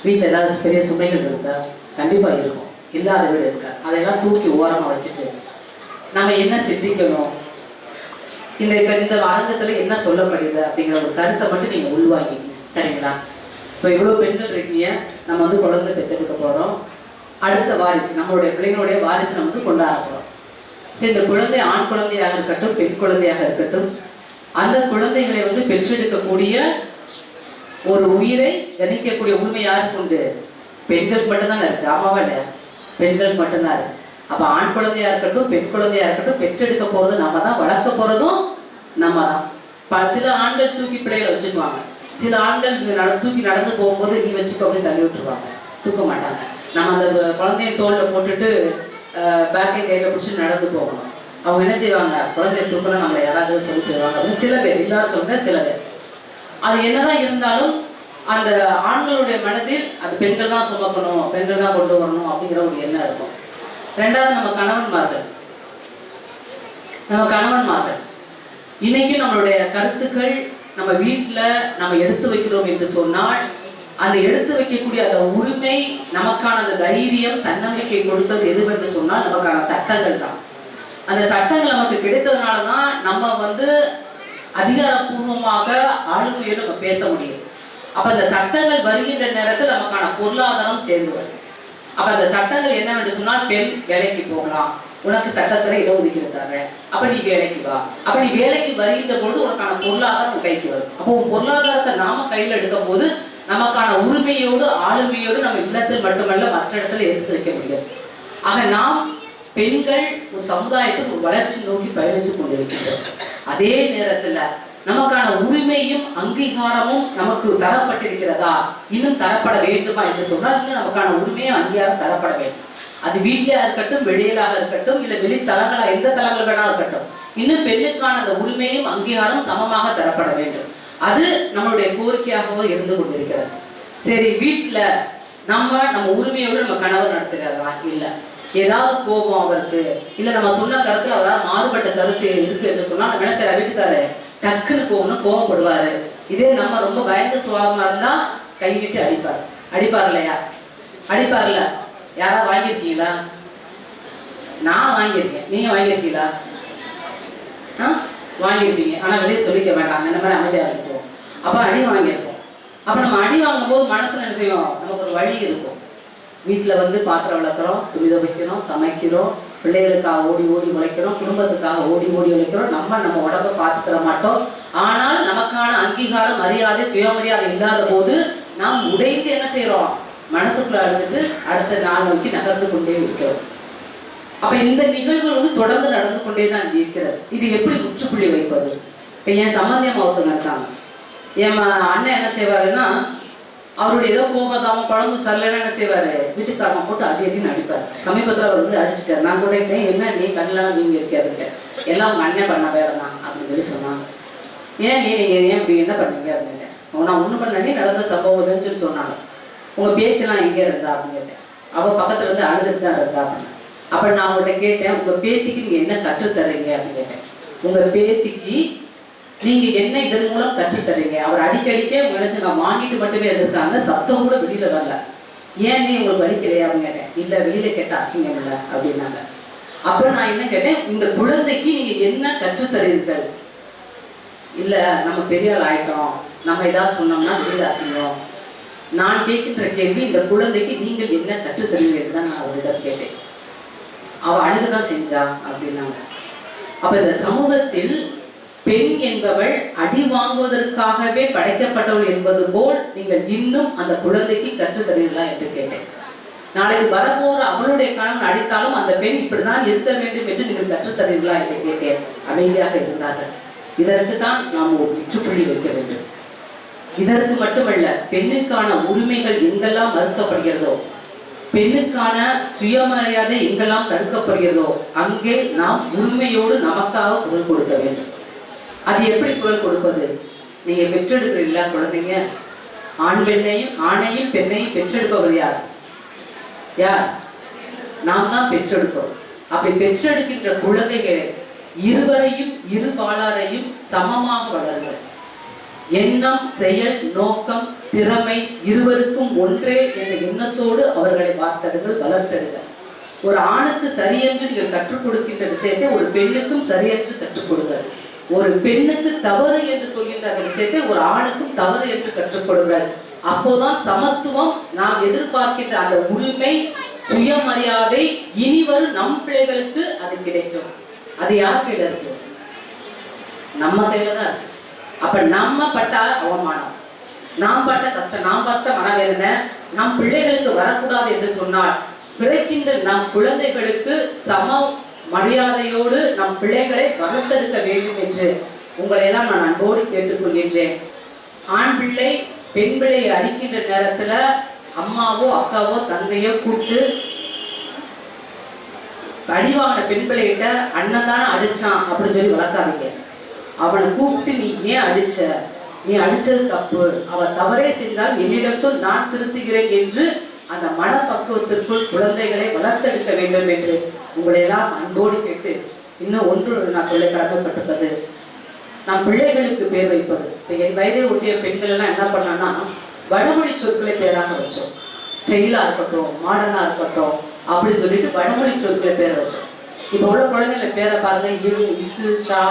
வீட்டில் ஏதாவது பெரிய சுமைகள் இருக்கா? கண்டிப்பாக இருக்கும். இல்லாத வீடு இருக்கா? அதையெல்லாம் தூக்கி ஓரமாக வச்சுட்டு நம்ம என்ன செஞ்சுக்கணும், இந்த அரங்கத்தில் என்ன சொல்லப்படுது அப்படிங்கிற ஒரு கருத்தை மட்டும் நீங்கள் உள்வாங்கிங்க. சரிங்களா? இப்போ இவ்வளோ பெண்கள் இருக்கீங்க, நம்ம குழந்தை பெற்றெடுக்க போகிறோம். அடுத்த வாரிசு, நம்மளுடைய பிள்ளைங்களுடைய வாரிசு நம்ம கொண்டாட போகிறோம். சரி, இந்த குழந்தை ஆண் குழந்தையாக இருக்கட்டும், பெண் குழந்தையாக இருக்கட்டும், அந்த குழந்தைகளை பெற்றெடுக்கக்கூடிய ஒரு உயிரை கணிக்கக்கூடிய உரிமை யாருக்கு உண்டு? பெண்கள் மட்டும்தான் இருக்கு. ஆமாவா இல்லையா? பெண்கள் மட்டும்தான் இருக்கு. அப்போ ஆண் குழந்தையா இருக்கட்டும், பெண் குழந்தையா இருக்கட்டும், பெற்றெடுக்க போறது நம்ம தான், வளர்க்க போறதும் நம்ம தான். சில ஆண்கள் தூக்கி பிள்ளைகளை வச்சுக்குவாங்க, சில ஆண்கள் தூக்கி நடந்து போகும்போது நீ வச்சுக்கோ அப்படின்னு தள்ளி விட்டுருவாங்க, தூக்க மாட்டாங்க. நம்ம அந்த குழந்தைய தோளில் போட்டுட்டு பேக்கை கையில் பிடிச்சி நடந்து போகணும். அவங்க என்ன செய்வாங்க, குழந்தைய தூக்கணும் நம்மளை யாராவது சொல்லி போயிடுவாங்க அப்படின்னு சில பேர், எல்லாரும் சொல்றேன் சில பேர். அது என்னதான் இருந்தாலும் அந்த ஆண்களுடைய மனதில் அது பெண்கள் தான் சுமக்கணும், பெண்கள் தான் கொண்டு வரணும் அப்படிங்கிற ஒரு எண்ணம் இருக்கும். ரெண்டாவது நம்ம கணவன்மார்கள் இன்னைக்கு நம்மளுடைய கருத்துக்கள் நம்ம வீட்டில் நம்ம எடுத்து வைக்கிறோம் என்று சொன்னால், அந்த எடுத்து வைக்கக்கூடிய அந்த உரிமை, நமக்கான அந்த தைரியம், தன்னம்பிக்கை கொடுத்தது எதுவென்று சொன்னால் நமக்கான சட்டங்கள் தான். அந்த சட்டங்கள் நமக்கு கிடைத்ததுனால தான் நம்ம அதிகாரப்பூர்வமாக ஆளுமையோடு நம்ம பேச முடியும். அப்ப அந்த சட்டங்கள் வருகின்ற நேரத்தில் நமக்கான பொருளாதாரம் சேர்ந்து வரும். அப்ப அந்த சட்டங்கள் என்னவென்று சொன்னால், பெண் வேலைக்கு போகலாம், உனக்கு சட்டத்துல இடஒதுக்கீடு தர்றேன், அப்ப நீ வேலைக்கு வா. அப்ப நீ வேலைக்கு வருகின்ற பொழுது உனக்கான பொருளாதாரம் உன் கைக்கு வரும். அப்போ உன் பொருளாதாரத்தை நாம கையில் எடுக்கும் போது நமக்கான உரிமையோடு ஆளுமையோடு நம்ம இல்லத்தில் மட்டுமல்ல மற்ற இடத்துல எடுத்து வைக்க முடியும். ஆக நாம் பெண்கள் ஒரு சமுதாயத்துக்கு ஒரு வளர்ச்சி நோக்கி பயணித்துக் கொண்டிருக்கின்றோம். அதே நேரத்துல நமக்கான உரிமையும் அங்கீகாரமும் நமக்கு தரப்பட்டிருக்கிறதா, இன்னும் தரப்பட வேண்டுமா என்று சொன்னால் இன்னும் நமக்கான உரிமையும் அங்கீகாரம் தரப்பட வேண்டும். அது வீட்டிலேயா இருக்கட்டும், வெளியிலாக இருக்கட்டும், இல்லை வெளித்தலங்களா, எந்த தலங்கள் வேணா இருக்கட்டும், இன்னும் பெண்ணுக்கான அந்த உரிமையும் அங்கீகாரம் சமமாக தரப்பட வேண்டும். அது நம்மளுடைய கோரிக்கையாகவோ இருந்து கொண்டிருக்கிறது. சரி, வீட்டில் நம்ம உரிமையோடு நம்ம கணவர் நடத்துகிறதா? இல்லை. ஏதாவது கோபம் அவருக்கு இல்லை நம்ம சொன்ன கருத்து அவரால் மாறுபட்ட கருத்து இருக்கு என்று சொன்னால் நம்ம என்ன செய்யற வீட்டுக்காரு டக்குன்னு கோவப்படுவாரு. இதே நம்ம ரொம்ப பயந்த சுபாவமா இருந்தா கை விட்டு அடிப்பார் இல்லையா? அடிப்பார்ல. யாராவது வாங்கியிருக்கீங்களா? நான் வாங்கியிருக்கேன். நீங்க வாங்கியிருக்கீங்களா? வாங்கியிருப்பீங்க. ஆனா வெளியே சொல்லிக்க வேண்டாம், இந்த மாதிரி அமைதியா இருந்துட்டோம். அப்ப அடி வாங்கியிருக்கோம். அப்ப நம்ம அடி வாங்கும் போது மனசுல என்ன செய்வோம்? நமக்கு ஒரு வழி இருக்கும். வீட்டில் வந்து பாத்திரம் விளக்குறோம், துணி துவைக்கிறோம், சமைக்கிறோம், பிள்ளைகளுக்காக ஓடி ஓடி உழைக்கிறோம், குடும்பத்துக்காக ஓடி ஓடி உழைக்கிறோம். நம்ம உடம்பை பார்த்துக்கிற மாட்டோம். ஆனால் நமக்கான அங்கீகாரம், மரியாதை, சுயமரியாதை இல்லாத போது நாம் உடைந்து என்ன செய்யறோம்? மனசுக்குள்ள அழுதுட்டு அடுத்த நாள் நோக்கி நகர்ந்து கொண்டே இருக்கிறோம். அப்ப இந்த நிகழ்வுகள் வந்து தொடர்ந்து நடந்து கொண்டே தான் இருக்கிறது. இது எப்படி முற்றுப்புள்ளி வைப்பது? இப்ப என் சம்பந்தியம் ஒருத்தங்க இருக்காங்க. என் அண்ணன் என்ன செய்வாருன்னா, அவருடைய ஏதோ கோபதாமம் குழம்பு சரியில்லைன்னா என்ன செய்வாரு? வீட்டுக்காரமா போட்டு அடின்னு அடிப்பார். சமீபத்தில் அவர் வந்து அடிச்சுட்டார். நான் கூட என்ன நீ கண்ணெல்லாம் நீங்க இருக்காருங்க, எல்லாம் உங்க அண்ணன் பண்ண வேலை தான் அப்படின்னு சொல்லி சொன்னாங்க. ஏன் நீங்க ஏன் இப்படி என்ன பண்ணீங்க அப்படின்னு. நான் ஒண்ணு பண்ணி நடந்த சம்பவம்னு சொல்லி சொன்னாங்க. உங்க பேத்திலாம் எங்கே இருந்தா அப்படின்னு கேட்டேன். அவ பக்கத்துல இருந்து அழுதுட்டு தான் இருந்தா அப்படின்னு. அப்ப நான் அவங்கள்ட்ட கேட்டேன், உங்க பேத்திக்கு நீங்க என்ன கற்றுத்தரீங்க அப்படின்னு கேட்டேன். உங்க பேத்திக்கு நீங்க என்ன இதன் மூலம் கற்றுத்தரீங்க? அவர் அடிக்கடிக்கே மனுஷங்க வாங்கிட்டு மட்டுமே இருந்திருக்காங்க, சத்தம் கூட வெளியில வரல. ஏன் நீ உங்களுக்கு வலிக்கலையா அப்படின்னு கேட்டேன். இல்ல வெளியில கேட்ட அசிங்கம் இல்லை அப்படின்னாங்க. அப்புறம் நான் என்ன கேட்டேன், இந்த குழந்தைக்கு நீங்க என்ன கற்றுத்தரீர்கள்? இல்ல நம்ம பெரிய ஆள் ஆயிட்டோம், நம்ம ஏதாவது சொன்னோம்னா வெளியில அசிங்கம். நான் கேட்கின்ற கேள்வி, இந்த குழந்தைக்கு நீங்கள் என்ன கற்றுத்தருவீர்கள் தான் நான் அவரிடம் கேட்டேன். அவ அழுதுதான் செஞ்சா அப்படின்னாங்க. அப்ப இந்த சமூகத்தில் பெண் என்பவள் அடி வாங்குவதற்காகவே படைக்கப்பட்டவள் என்பது போல் நீங்கள் இன்னும் அந்த குழந்தைக்கு கற்றுத்தரீர்களா என்று கேட்டேன். நாளைக்கு வரப்போற அவளுடைய கணவன் அடித்தாலும் அந்த பெண் இப்படிதான் இருக்க வேண்டும் என்று நீங்கள் கற்றுத்தரீர்களா என்று கேட்டேன். அமைதியாக இருந்தார்கள். இதற்கு தான் நாம் ஒரு முற்றுப்புள்ளி வைக்க வேண்டும். இதற்கு மட்டுமல்ல, பெண்ணுக்கான உரிமைகள் எங்கெல்லாம் மறுக்கப்படுகிறதோ, பெண்ணுக்கான சுயமரியாதை எங்கெல்லாம் தடுக்கப்படுகிறதோ, அங்கே நாம் உரிமையோடு நமக்காக குரல் கொடுக்க வேண்டும். அது எப்படி குரல் கொடுப்பது? நீங்க பெற்றெடுக்கிறீங்களா குழந்தைங்க? ஆணையும் பெண்ணையும் பெற்றெடுப்பவர் யார்? நாம் தான் பெற்றெடுக்கிறோம். அப்படி பெற்றெடுக்கின்ற குழந்தைகளை இருவரையும் இரு பாலாரையும் சமமாக வளருங்கள். எண்ணம், செயல், நோக்கம், திறமை இருவருக்கும் ஒன்றே என்ற எண்ணத்தோடு அவர்களை வார்த்தடுங்கள், வளர்த்தடுங்கள். ஒரு ஆணுக்கு சரியென்று நீங்கள் கற்றுக் கொடுக்கின்ற விஷயத்தை ஒரு பெண்ணுக்கும் சரியென்று கற்றுக் கொடுங்கள். ஒரு பெண்ணுக்கு தவறு என்று சொல்கின்ற அந்த விஷயத்தை ஒரு ஆணுக்கும் தவறு என்று கற்றுக் கொடுங்கள். அப்போதான் சமத்துவம், நாம் எதிர்பார்க்கின்ற அந்த உரிமை, சுயமரியாதை இனி வரும் நம் பிள்ளைகளுக்கு அது கிடைக்கும். அது யார் கையில இருக்கு? நம்ம கையில தான் இருக்கு. அப்ப நம்ம பட்ட அவமானம், நாம் பட்ட கஷ்டம், நாம் பட்ட மனவேதனை நம் பிள்ளைகளுக்கு வரக்கூடாது என்று சொன்னால், பிறக்கின்ற நம் குழந்தைகளுக்கு சம மரியாதையோடு நம் பிள்ளைகளை வளர்த்தெடுக்க வேண்டும் என்று உங்களை எல்லாம் நான் அன்போடு கேட்டுக்கொள்கின்றேன். ஆண் பிள்ளை பெண் பிள்ளையை அடிக்கின்ற நேரத்துல அம்மாவோ அக்காவோ தங்கையோ கூப்பிட்டு அடிவாங்கின பெண் பிள்ளைகிட்ட அண்ணன் தானே அடிச்சான் அப்படின்னு சொல்லி வளர்க்காதீங்க. அவனை கூப்பிட்டு நீ ஏன் அடிச்ச, நீ அடிச்சது தப்பு, அவ தவறே செய்தால் என்னிடம் சொல், நான் திருத்துகிறேன் என்று அந்த மனப்பக்குவத்திற்குள் குழந்தைகளை வளர்த்தெடுக்க வேண்டும் என்று உங்களை எல்லாம் அன்போடு கேட்டு, இன்னும் ஒன்று நான் சொல்ல கடமைப்பட்டிருப்பது, நம் பிள்ளைகளுக்கு பேர் வைப்பது. இப்போ என் வயதை ஒட்டிய பெண்கள் எல்லாம் என்ன பண்ணான்னா, வடமொழி சொற்களை பேராக வச்சோம். ஸ்டைலா இருக்கட்டும், மாடர்னா இருக்கட்டும் அப்படின்னு சொல்லிட்டு வடமொழி சொற்களை பேரை வச்சோம். இப்போ உள்ள குழந்தைகளை பேரை பாருங்க, இரு, இசு, ஷா,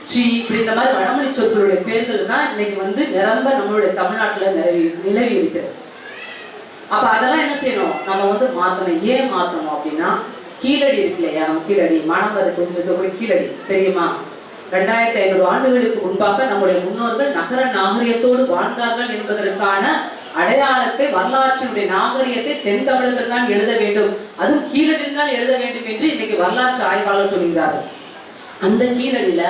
ஸ்ரீ, இப்படி இந்த மாதிரி வடமொழி சொற்களுடைய பேர்கள் தான் இன்னைக்கு வந்து நிரம்ப நம்மளுடைய தமிழ்நாட்டில் நிலவி இருக்கிறது. அப்ப அதெல்லாம் என்ன செய்யணும்? நம்ம வந்து மாத்தணும். ஏன் மாத்தணும் அப்படின்னா, கீழடி இருக்கு இல்லையா, நம்ம கீழடி மானவர தொகுதியில் இருக்கக்கூடிய கீழடி தெரியுமா? 2500 ஆண்டுகளுக்கு முன்பாக நம்முடைய முன்னோர்கள் நகர நாகரிகத்தோடு வாழ்ந்தார்கள் என்பதற்கான அடையாளத்தை, வரலாற்றினுடைய நாகரிகத்தை தென் தமிழர்கள் தான் எழுத வேண்டும், அதுவும் கீழடியில் தான் எழுத வேண்டும் என்று இன்னைக்கு வரலாற்று ஆய்வாளர் சொல்கிறார்கள். அந்த கீழடியில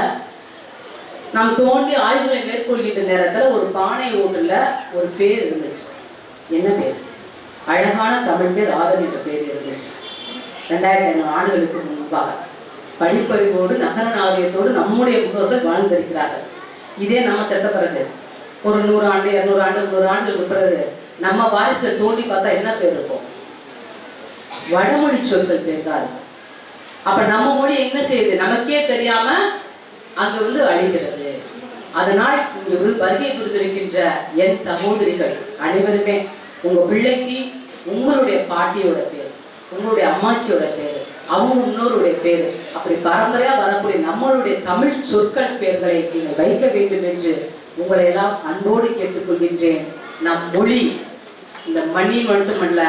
நாம் தோண்டி ஆய்வுகளை மேற்கொள்கின்ற நேரத்துல ஒரு பானை ஓட்டுல ஒரு பேர் இருந்துச்சு. என்ன பேர்? அழகான தமிழ் பேர் ஆதன் என்ற பேர் இருந்துச்சு. 2500 ஆண்டுகளுக்கு முன்பாக படிப்பறிவோடு நகர நாகரிகத்தோடு நம்முடைய முன்னோர்கள் வாழ்ந்திருக்கிறார்கள். இதே நம்ம செத்த பிறகு ஒரு 100 ஆண்டு 200 ஆண்டு 300 ஆண்டுகளுக்கு பிறகு நம்ம வாரிசுல தோண்டி பார்த்தா என்ன பேர் இருக்கும்? வடமொழி சொற்கள் பேர் தான் இருக்கும். அப்ப நம்ம மொழி என்ன செய்யுது நமக்கே தெரியாம அங்க வந்து அழிகிறது. அதனால் இங்க வருகை புரிந்திருக்கின்ற என் சகோதரிகள் அனைவருமே உங்க பிள்ளைக்கு உங்களுடைய பாட்டியோட பேர், உங்களுடைய அம்மாச்சியோட பேரு, அவங்க முன்னோருடைய பேரு, அப்படி பரம்பரையா வரக்கூடிய நம்மளுடைய தமிழ் சொற்கள் பெயர்களை நீங்கள் வைக்க வேண்டும் என்று உங்களை எல்லாம் அன்போடு கேட்டுக்கொள்கின்றேன். நம் மொழி இந்த மண்ணில் மட்டுமல்ல,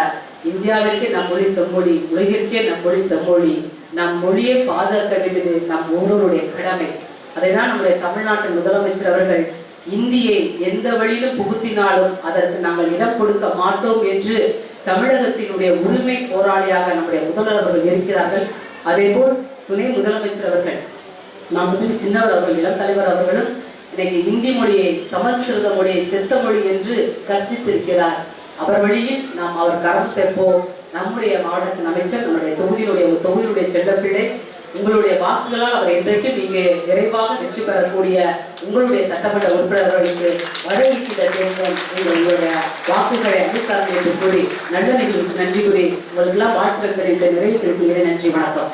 இந்தியாவிற்கே நம் மொழி செம்மொழி, உலகிற்கே நம் மொழி செம்மொழி. நம் மொழியை பாதுகாக்க வேண்டியது நம் ஒவ்வொருடைய கடமை. அதைதான் நம்முடைய தமிழ்நாட்டு முதலமைச்சர் அவர்கள் இந்தியை எந்த வழியிலும் புகுத்தினாலும் அதற்கு நாங்கள் இடம் கொடுக்க மாட்டோம் என்று தமிழகத்தினுடைய உரிமை போராளியாக நம்முடைய முதல்வர் அவர்கள் இருக்கிறார்கள். அதே போல் துணை முதலமைச்சர் அவர்கள் நம்முடைய சின்னவர் அவர்கள், இளம் தலைவர் அவர்களும் இன்னைக்கு இந்தி மொழியை, சமஸ்கிருத மொழியை செத்த மொழி என்று கற்பித்திருக்கிறார். அவர் வழியில் நாம் அவர் கரம் சேர்ப்போம். நம்முடைய மாவட்டத்தின் அமைச்சர், நம்முடைய தொகுதியினுடைய செல்லப்பிள்ளை, உங்களுடைய வாக்குகளால் அவர் என்றைக்கும் இங்கே விரைவாக வெற்றி பெறக்கூடிய உங்களுடைய சட்டமன்ற உறுப்பினர்களுக்கு வடஇருக்கிற தேர்தல் உங்களுடைய வாக்குகளை அளித்தார்கள் என்று கூறி நல்ல நிகழ்வுக்கு நன்றி கூறி உங்களுக்கெல்லாம் வாழ்த்துக்கள் தெரிவித்து நிறைவு செய்கிறேன். நன்றி, வணக்கம்.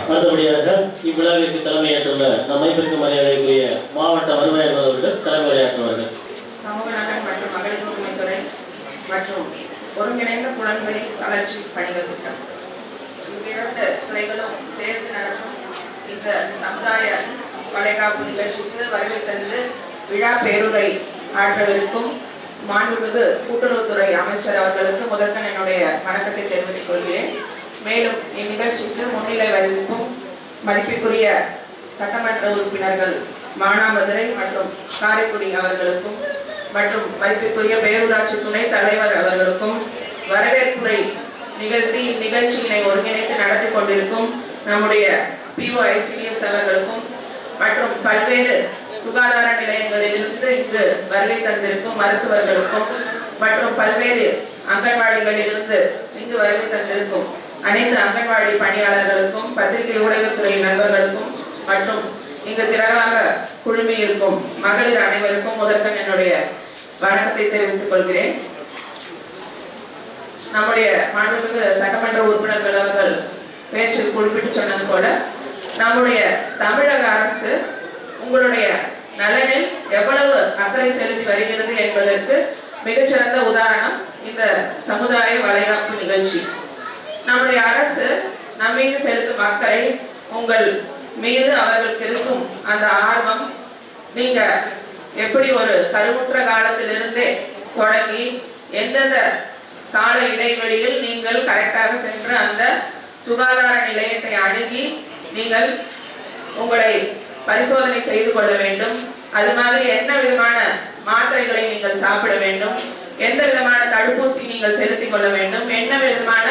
அடுத்தபடியாக இவ்விழாவிற்கு தலைமையேற்றுள்ள நம்மைப்பிற்கு மரியாதைக்குரிய மாவட்ட வருவாய் அலுவலர்கள் தலைமை உரையாற்றுவார்கள். சமூக நலன் மற்றும் மகளிர் உரிமைத்துறை மற்றும் ஒருங்கிணைந்த குழந்தை வளர்ச்சி பணிகள் திட்டம் இரண்டு துறைகளும் சேர்ந்து நடக்கும் இந்த சமுதாய வளைகாப்பு நிகழ்ச்சிக்கு வருகை தந்து விழா பேருரை ஆற்றவிருக்கும் மாண்புமிகு கூட்டுறவுத்துறை அமைச்சர் அவர்களுக்கு முதற்கண் என்னுடைய வணக்கத்தை தெரிவித்துக் கொள்கிறேன். மேலும் இந்நிகழ்ச்சிக்கு முன்னிலை வகிக்கும் மதிப்பிற்குரிய சட்டமன்ற உறுப்பினர்கள் மானாமதுரை மற்றும் காரைக்குடி அவர்களுக்கும் மற்றும் மதிப்பிற்குரிய பேரூராட்சி துணைத் தலைவர் அவர்களுக்கும் வரவேற்புரை நிகழ்த்தி இந்நிகழ்ச்சியினை ஒருங்கிணைத்து நடத்தி கொண்டிருக்கும் நம்முடைய POICDS அவர்களுக்கும் மற்றும் பல்வேறு சுகாதார நிலையங்களிலிருந்து இங்கு வருகை தந்திருக்கும் மருத்துவர்களுக்கும் மற்றும் பல்வேறு அங்கன்வாடிகளிலிருந்து இங்கு வருகை தந்திருக்கும் அனைத்து அங்கன்வாடி பணியாளர்களுக்கும் பத்திரிகை ஊடகத்துறை நண்பர்களுக்கும் மற்றும் இங்கு திரளாக குழுமி இருக்கும் மகளிர் அனைவருக்கும் முதற்கண் என்னுடைய வணக்கத்தை தெரிவித்துக் கொள்கிறேன். நம்முடைய மாண்புமிகு சட்டமன்ற உறுப்பினர்கள் அவர்கள் பேச்சில் குறிப்பிட்டு சொன்னது போல நம்முடைய தமிழக அரசு உங்களுடைய நலனில் எவ்வளவு அக்கறை செலுத்தி வருகிறது என்பதற்கு மிகச்சிறந்த உதாரணம் இந்த சமுதாய வளைகாப்பு நிகழ்ச்சி. நம்முடைய அரசு நம் மீது செலுத்தும் அக்கறை, உங்கள் மீது அவர்களுக்கு இருக்கும் அந்த ஆர்வம், நீங்க எப்படி ஒரு கருவுற்ற காலத்திலிருந்தே தொடங்கி எந்தெந்த கால இடைவெளியில் நீங்கள் கரெக்டாக சென்று அந்த சுகாதார நிலையத்தை அணுகி நீங்கள் உங்களை பரிசோதனை செய்து கொள்ள வேண்டும், அது மாதிரி என்ன விதமான மாத்திரைகளை நீங்கள் சாப்பிட வேண்டும், எந்த விதமான தடுப்பூசி நீங்கள் செலுத்திக் கொள்ள வேண்டும், என்ன விதமான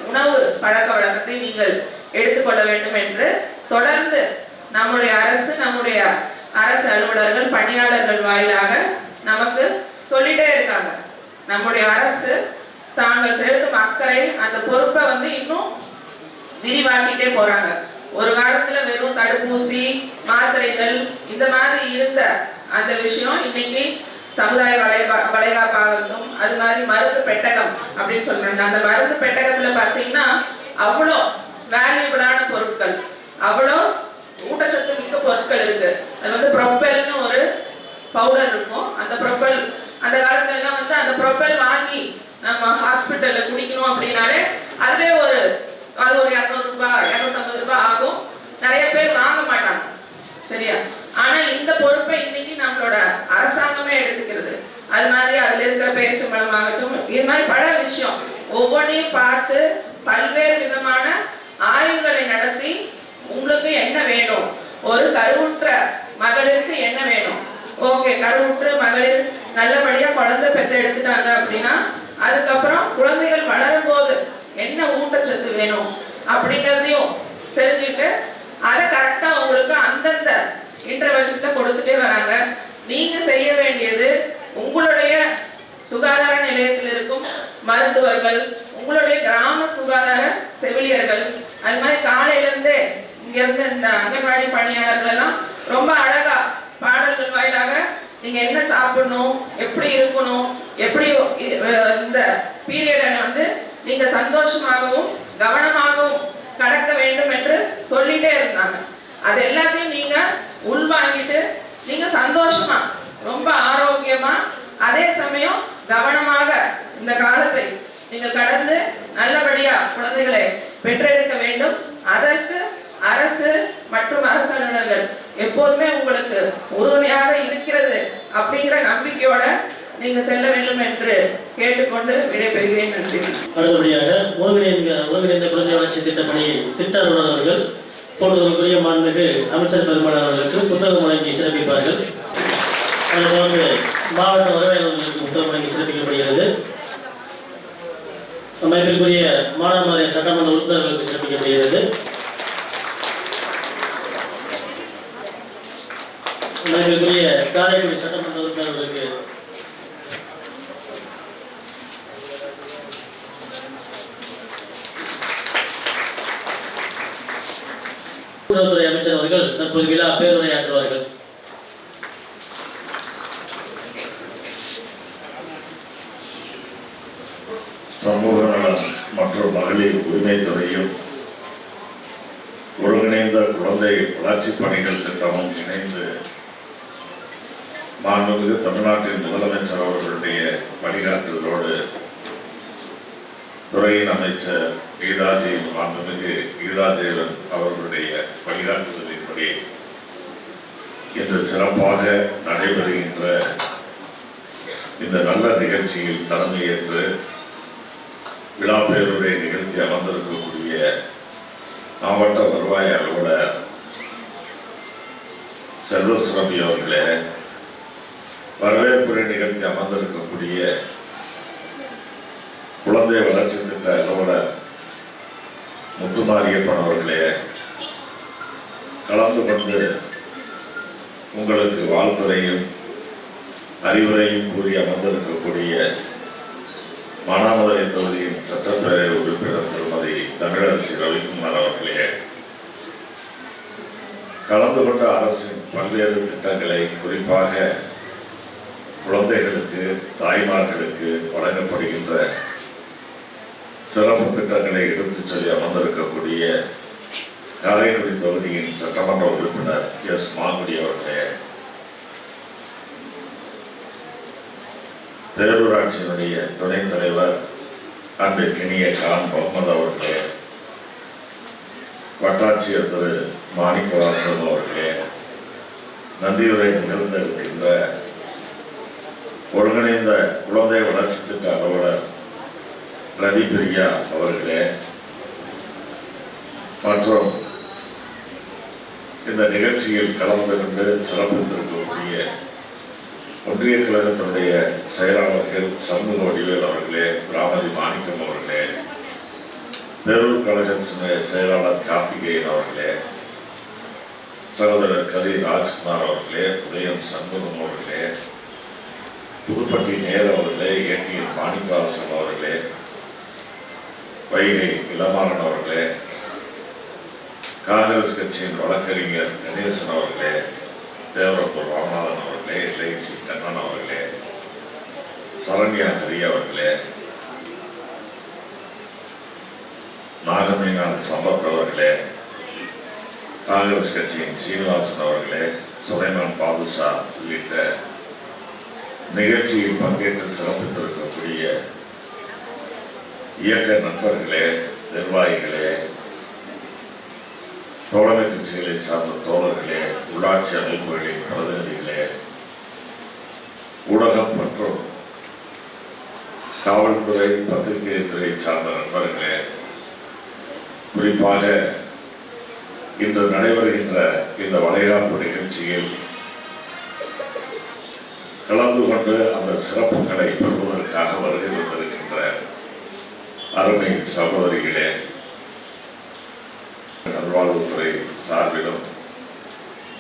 உணவு பழக்க வழக்கத்தை நீங்கள் எடுத்துக்கொள்ள வேண்டும் என்று தொடர்ந்து நம்முடைய அரசு அலுவலர்கள் பணியாளர்கள் வாயிலாக நமக்கு சொல்லிட்டே இருக்காங்க. நம்முடைய அரசு தாங்கள் செலுத்தும் அக்கறை, அந்த பொறுப்பை இன்னும் விரிவாக்கிட்டே போறாங்க. ஒரு காலத்துல வெறும் தடுப்பூசி மாத்திரைகள் இந்த மாதிரி இருந்த அந்த விஷயம் இன்னைக்கு சமுதாய வளைகாப்பாகட்டும், அது மாதிரி மருந்து பெட்டகம் அப்படின்னு சொல்றாங்க. அந்த மருந்து பெட்டகத்துல பாத்தீங்கன்னா அவ்வளோ வேல்யூபிளான பொருட்கள், அவ்வளோ ஊட்டச்சத்து மிக்க பொருட்கள் இருக்கு. அது ப்ரொப்பல்னு ஒரு பவுடர் இருக்கும். அந்த ப்ரொப்பல் அந்த காலத்துல எல்லாம் அந்த ப்ரொப்பல் வாங்கி நம்ம ஹாஸ்பிட்டல்ல குடிக்கணும் அப்படின்னாலே அதுவே அது ஒரு 200 ரூபாய் 250 ரூபாய் ஆகும். நிறைய பேர் வாங்க மாட்டாங்க, சரியா? ஆனா இந்த பொறுப்பை இன்னைக்கு நம்மளோட அரசாங்கமே எடுத்துக்கிறது. அது மாதிரி அதுல இருக்கிற பேரிச்சம்பழம் ஆகட்டும், இது மாதிரி பல விஷயம் ஒவ்வொன்றையும் பார்த்து பல்வேறு விதமான ஆய்வுகளை நடத்தி உங்களுக்கு என்ன வேணும், ஒரு கருவுற்ற மகளிருக்கு என்ன வேணும், ஓகே கருவுற்ற மகளிர் நல்லபடியா குழந்தை பெற்ற எடுத்துட்டாங்க அப்படின்னா அதுக்கப்புறம் குழந்தைகள் வளரும் போது என்ன ஊட்டச்சத்து வேணும் அப்படிங்கிறதையும் தெரிஞ்சுட்டு அதை கரெக்டா உங்களுக்கு அந்தந்த இன்டர்வெல்ஸ்ல கொடுத்துட்டே வராங்க. நீங்க செய்ய வேண்டியது உங்களுடைய சுகாதார நிலையத்தில் இருக்கும் மருத்துவர்கள், உங்களுடைய கிராம சுகாதார செவிலியர்கள், அது மாதிரி காலையில இருந்தே இங்க இருந்து இந்த அங்கன்வாடி பணியாளர்கள் எல்லாம் ரொம்ப அழகா பாடல்கள் வாயிலாக நீங்க என்ன சாப்பிடணும், எப்படி இருக்கணும், எப்படி இந்த பீரியடை வந்து நீங்க சந்தோஷமாகவும் கவனமாகவும் கடக்க வேண்டும் என்று சொல்லிட்டே இருந்தாங்க. அது எல்லாத்தையும் நீங்க உள்வாங்கிட்டு நீங்க சந்தோஷமா ரொம்ப ஆரோக்கியமா அதே சமயம் கவனமாக இந்த காலத்தை நீங்க கடந்து நல்லபடியா குழந்தைகளை பெற்றெடுக்க வேண்டும். அதற்கு அரசு மற்றும் அரசு அலுவலர்கள் எப்போதுமே உங்களுக்கு உறுதுணையாக இருக்கிறது அப்படிங்கிற நம்பிக்கையோட நீங்க செல்ல வேண்டும் என்று கேட்டுக்கொண்டு விடைபெறுகிறேன். நன்றி. அடுத்தபடியாக ஒருங்கிணைந்த குழந்தை வளர்ச்சி திட்டப்பணி திட்ட அலுவலர் அவர்கள் போடுவதற்குரிய மாண்புமிகு அமைச்சர் பெருமாள் அவர்களுக்கு புத்தகம் வழங்கி சிறப்பிப்பார்கள். அதை தொடர்ந்து மாவட்ட வருவாயாளர்களுக்கு புத்தகம் வழங்கி சிறப்பிக்கப்படுகிறது. அமைப்பிற்குரிய மாநகர சட்டமன்ற உறுப்பினர்களுக்கு சிறப்பிக்கப்படுகிறது. அமைப்பிற்குரிய காரைக்குடி சட்டமன்ற உறுப்பினர்களுக்கு கூட்டுறவுத்துறை அமைச்சர் அவர்கள் தற்போது விழா பேருரையாற்றுவார்கள். சமூக நலன் மற்றும் மகளிர் உரிமைத்துறையும் ஒருங்கிணைந்த குழந்தை வளர்ச்சி பணிகள் திட்டமும் இணைந்து மாண்புமிகு தமிழ்நாட்டின் முதலமைச்சர் அவர்களுடைய வழிகாட்டுதலோடு துறையின் அமைச்சர் மாண்புமிகு கீதாதேவன் அவர்களுடைய வழிகாட்டுதலின்படி இன்று சிறப்பாக நடைபெறுகின்ற இந்த நல்ல நிகழ்ச்சியில் தலைமையேற்று விழா பேருரை நிகழ்த்தி அமர்ந்திருக்கக்கூடிய மாவட்ட வருவாய் அலுவலர் செல்வசுரபி அவர்களே, வரவேற்புரை நிகழ்த்தி அமர்ந்திருக்கக்கூடிய குழந்தை வளர்ச்சி திட்ட அலுவலர் முத்துமாரியப்பன் அவர்களே, கலந்து கொண்டு உங்களுக்கு வாழ்த்துறையும் அறிவுரையும் கூறி அமர்ந்திருக்கக்கூடிய மானாமதுரை தொகுதியின் சட்டப்பேரவை உறுப்பினர் திருமதி தமிழரசி ரவிக்குமார் அவர்களே, கலந்து கொண்ட அரசின் பல்வேறு திட்டங்களை குறிப்பாக குழந்தைகளுக்கு தாய்மார்களுக்கு வழங்கப்படுகின்ற சிறப்பு திட்டங்களை எடுத்துச் சொல்லி அமர்ந்திருக்கக்கூடிய காரைக்குடி தொகுதியின் சட்டமன்ற உறுப்பினர் எஸ் மாங்குடி அவர்களே, பேரூராட்சியினுடைய துணைத் தலைவர் அன்பிற்கினிய கான் முகமது அவர்களே, வட்டாட்சியர் திரு மாணிக்கவாசன் அவர்களே, நன்றியுரை நிகழ்ந்திருக்கின்ற ஒருங்கிணைந்த குழந்தை வளர்ச்சி திட்ட அலுவலர் பிரதிபிரியா அவர்களே, மற்றும் இந்த நிகழ்ச்சியில் கலந்து கொண்டு சிறப்பித்திருக்கக்கூடிய ஒன்றிய கழகத்தினுடைய செயலாளர்கள் சண்முக வடிவேல் அவர்களே, ராமதி மாணிக்கம் அவர்களே, பேரூர் கழக செயலாளர் கார்த்திகேயன் அவர்களே, சகோதரர் கதிர் ராஜ்குமார் அவர்களே, உதயம் சண்முகம் அவர்களே, புதுப்பட்டி நேரு அவர்களே, ஏடிஎன் மாணிக்கவாசன் அவர்களே, வைகை இளமாறன் அவர்களே, காங்கிரஸ் கட்சியின் வழக்கறிஞர் கணேசன் அவர்களே, தேவரப்பூர் ராமநாதன் அவர்களே, லைசி கண்ணன் அவர்களே, சரண்யா ஹரி அவர்களே, நாகமீனான் சம்பத் அவர்களே, காங்கிரஸ் கட்சியின் சீனிவாசன் அவர்களே, சுலைமான் பாதுஷா உள்ளிட்ட நிகழ்ச்சியில் பங்கேற்று சிறப்பித்திருக்கக்கூடிய இயக்க நண்பர்களே, நிர்வாகிகளே, தோழமை கட்சிகளை சார்ந்த தோழர்களே, உள்ளாட்சி அமைப்புகளின் பிரதிநிதிகளே, ஊடகம் மற்றும் காவல்துறை பத்திரிகை துறை சார்ந்த நண்பர்களே, குறிப்பாக இன்று நடைபெறுகின்ற இந்த வளைகாப்பு நிகழ்ச்சியில் கலந்து கொண்டு அந்த சிறப்புகளை பெறுவதற்காக வருகை வந்திருக்கின்ற அருமை சகோதரிகளே, நல்வாழ்வுத்துறை சார்பிலும்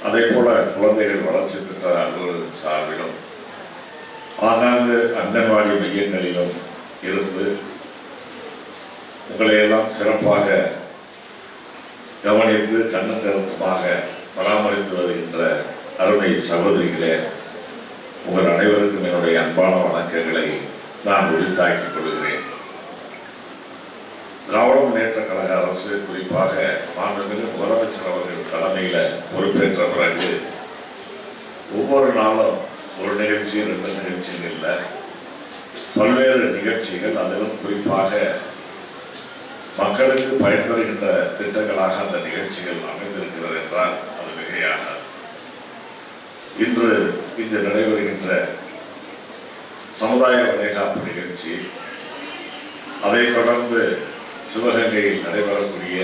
அதே போல குழந்தைகள் வளர்ச்சி திட்ட அலுவலர்கள் சார்பிலும் ஆங்காங்கு அங்கன்வாடி மையங்களிலும் இருந்து உங்களை எல்லாம் சிறப்பாக கவனித்து கண்ணும் கருத்துமாக பராமரித்து வருகின்ற அருமை சகோதரிகளே, உங்கள் அனைவருக்கும் என்னுடைய அன்பான வணக்கங்களை நான் உறுதியாக்கிக் கொள்கிறேன். திராவிட முன்னேற்ற கழக அரசு குறிப்பாக மாண்புமிகு முதலமைச்சர் அவர்கள் தலைமையில பொறுப்பேற்ற பிறகு ஒவ்வொரு நாளும் ஒரு நிகழ்ச்சி 2 நிகழ்ச்சிகள் இல்லை, பல்வேறு நிகழ்ச்சிகள், அதிலும் குறிப்பாக மக்களுக்கு பயன்பெறுகின்ற திட்டங்களாக அந்த நிகழ்ச்சிகள் அமைந்திருக்கிறது என்றால் அது மிகையாக. இன்று இங்கு நடைபெறுகின்ற சமுதாய வளைகாப்பு நிகழ்ச்சி, அதைத் தொடர்ந்து சிவகங்கையில் நடைபெறக்கூடிய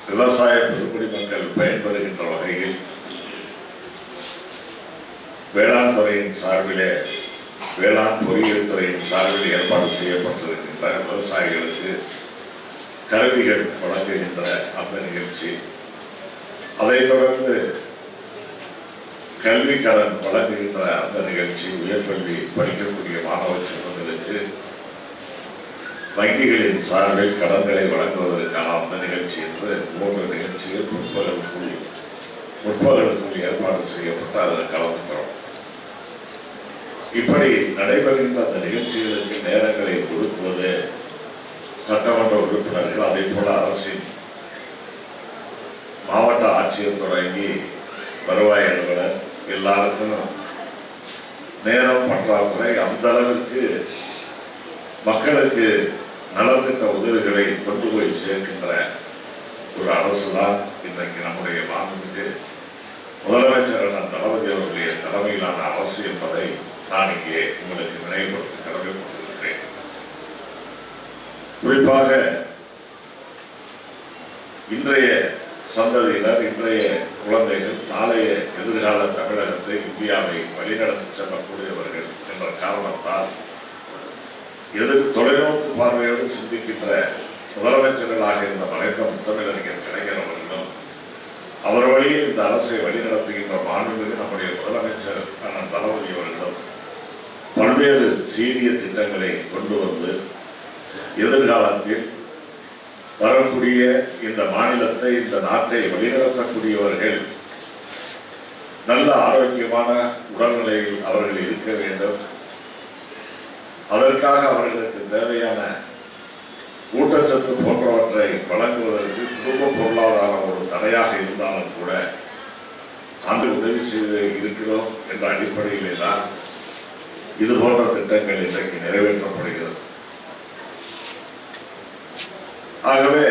விவசாய பெருங்குடி மக்கள் பயன்பெறுகின்ற வகையில் வேளாண் துறையின் சார்பிலே, வேளாண் பொறியியல் துறையின் சார்பில் ஏற்பாடு செய்யப்பட்டிருக்கின்ற விவசாயிகளுக்கு கருவிகள் வழங்குகின்ற அந்த நிகழ்ச்சி, அதைத் தொடர்ந்து கல்வி கடன் வழங்குகின்ற அந்த நிகழ்ச்சி, உயர்கல்வி படிக்கக்கூடிய மாணவ செல்வங்களுக்கு வங்கிகளின் சார்பில் கடன்களை வழங்குவதற்கான அந்த நிகழ்ச்சி என்று 3 நிகழ்ச்சிகள் முற்பகலுக்குள் ஏற்பாடு செய்யப்பட்டு அதில் கலந்துக்கிறோம். இப்படி நடைபெறுகின்ற அந்த நிகழ்ச்சிகளுக்கு நேரங்களை ஒதுக்குவது சட்டமன்ற உறுப்பினர்கள், அதே போல அரசின் மாவட்ட ஆட்சியர் தொடங்கி வருவாய் அலுவலர் எல்லாருக்கும் நேரம் பற்றாக்குறை. அந்த அளவிற்கு மக்களுக்கு நலத்திட்ட உதவிகளை கொண்டு போய் சேர்க்கின்ற ஒரு அரசு தான் இன்றைக்கு நம்முடைய மாண்புமிகு முதலமைச்சர் தளபதி அவர்களுடைய தலைமையிலான அரசு என்பதை நான் இங்கே உங்களுக்கு நினைவுபடுத்த கடமைப்பட்டிருக்கிறேன். குறிப்பாக இன்றைய சந்ததியினர், இன்றைய குழந்தைகள் நாளைய எதிர்கால தமிழகத்தை, இந்தியாவை வழிநடத்தி செல்லக்கூடியவர்கள் என்ற காரணத்தால் தொலைநோக்கு பார்வையோடு சிந்திக்கின்ற முதலமைச்சர்களாக இருந்த மறைந்த முத்தமிழறிஞர் கலைஞர் அவர்களும், அவர் வழியில் இந்த அரசை வழிநடத்துகின்ற மாண்புமிகு நம்முடைய முதலமைச்சர் அண்ணன் தளபதி அவர்களும் பல்வேறு சீரிய திட்டங்களை கொண்டு வந்து எதிர்காலத்தில் வரக்கூடிய இந்த மாநிலத்தை, இந்த நாட்டை வழிநடத்தக்கூடியவர்கள் நல்ல ஆரோக்கியமான உடல்நிலையில் அவர்கள் இருக்க வேண்டும். அதற்காக அவர்களுக்கு தேவையான ஊட்டச்சத்து போன்றவற்றை வழங்குவதற்கு குடும்ப பொருளாதாரம் ஒரு தடையாக இருந்தாலும் கூட அந்த உதவி செய்து இருக்கிறோம் என்ற அடிப்படையிலே தான் இது போன்ற திட்டங்கள் இன்றைக்கு நிறைவேற்றப்படுகிறது. ஆகவே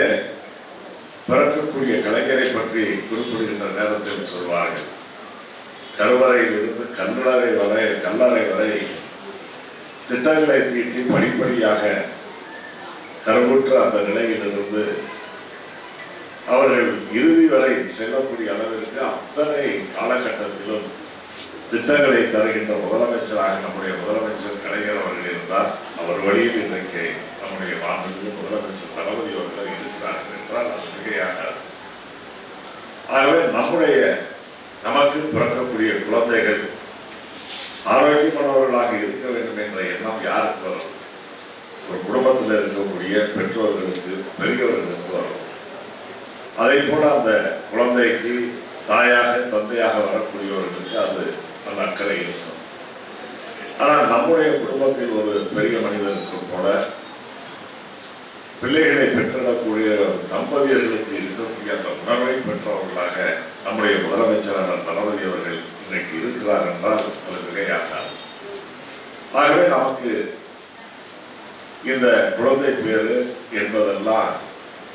பிறக்கக்கூடிய கலைஞரை பற்றி குறிப்பிடுகின்ற நேரத்தில் சொல்வார்கள், கருவறையில் இருந்து கல்லறை வரை திட்டங்களை தீட்டி படிப்படியாக கருவுற்ற அந்த நிலையிலிருந்து அவர்கள் இறுதி வரை செல்லக்கூடிய அளவிற்கு அத்தனை காலகட்டத்திலும் திட்டங்களை தருகின்ற முதலமைச்சராக நம்முடைய முதலமைச்சர் கலைஞர் அவர்கள் இருந்தார். அவர் வழியில் இன்றைக்கு நம்முடைய மாண்புமிகு முதலமைச்சர் தளபதி அவர்கள் இருக்கிறார்கள் என்றால் அது மிகையாக. ஆகவே நமக்கு பிறக்கக்கூடிய குழந்தைகள் ஆரோக்கியமானவர்களாக இருக்க வேண்டும் என்ற எண்ணம் யாருக்கு வரும்? ஒரு குடும்பத்தில் இருக்கக்கூடிய பெற்றோர்களுக்கு, பெரியவர்களுக்கு வரும். அதே போல அந்த குழந்தைக்கு தாயாக தந்தையாக வரக்கூடியவர்களுக்கு அது அந்த அக்கறை இருக்கும். ஆனால் நம்முடைய குடும்பத்தில் ஒரு பெரிய மனிதனுக்கும் போல பிள்ளைகளை பெற்றிடக்கூடிய தம்பதியர்களுக்கு இருக்கக்கூடிய அந்த உணர்வை பெற்றவர்களாக நம்முடைய முதலமைச்சர் தளபதி அவர்கள் இன்றைக்கு இருக்கிறார் என்றால் அது மிகையாகாது. ஆகவே நமக்கு இந்த குழந்தை பேரு என்பதெல்லாம்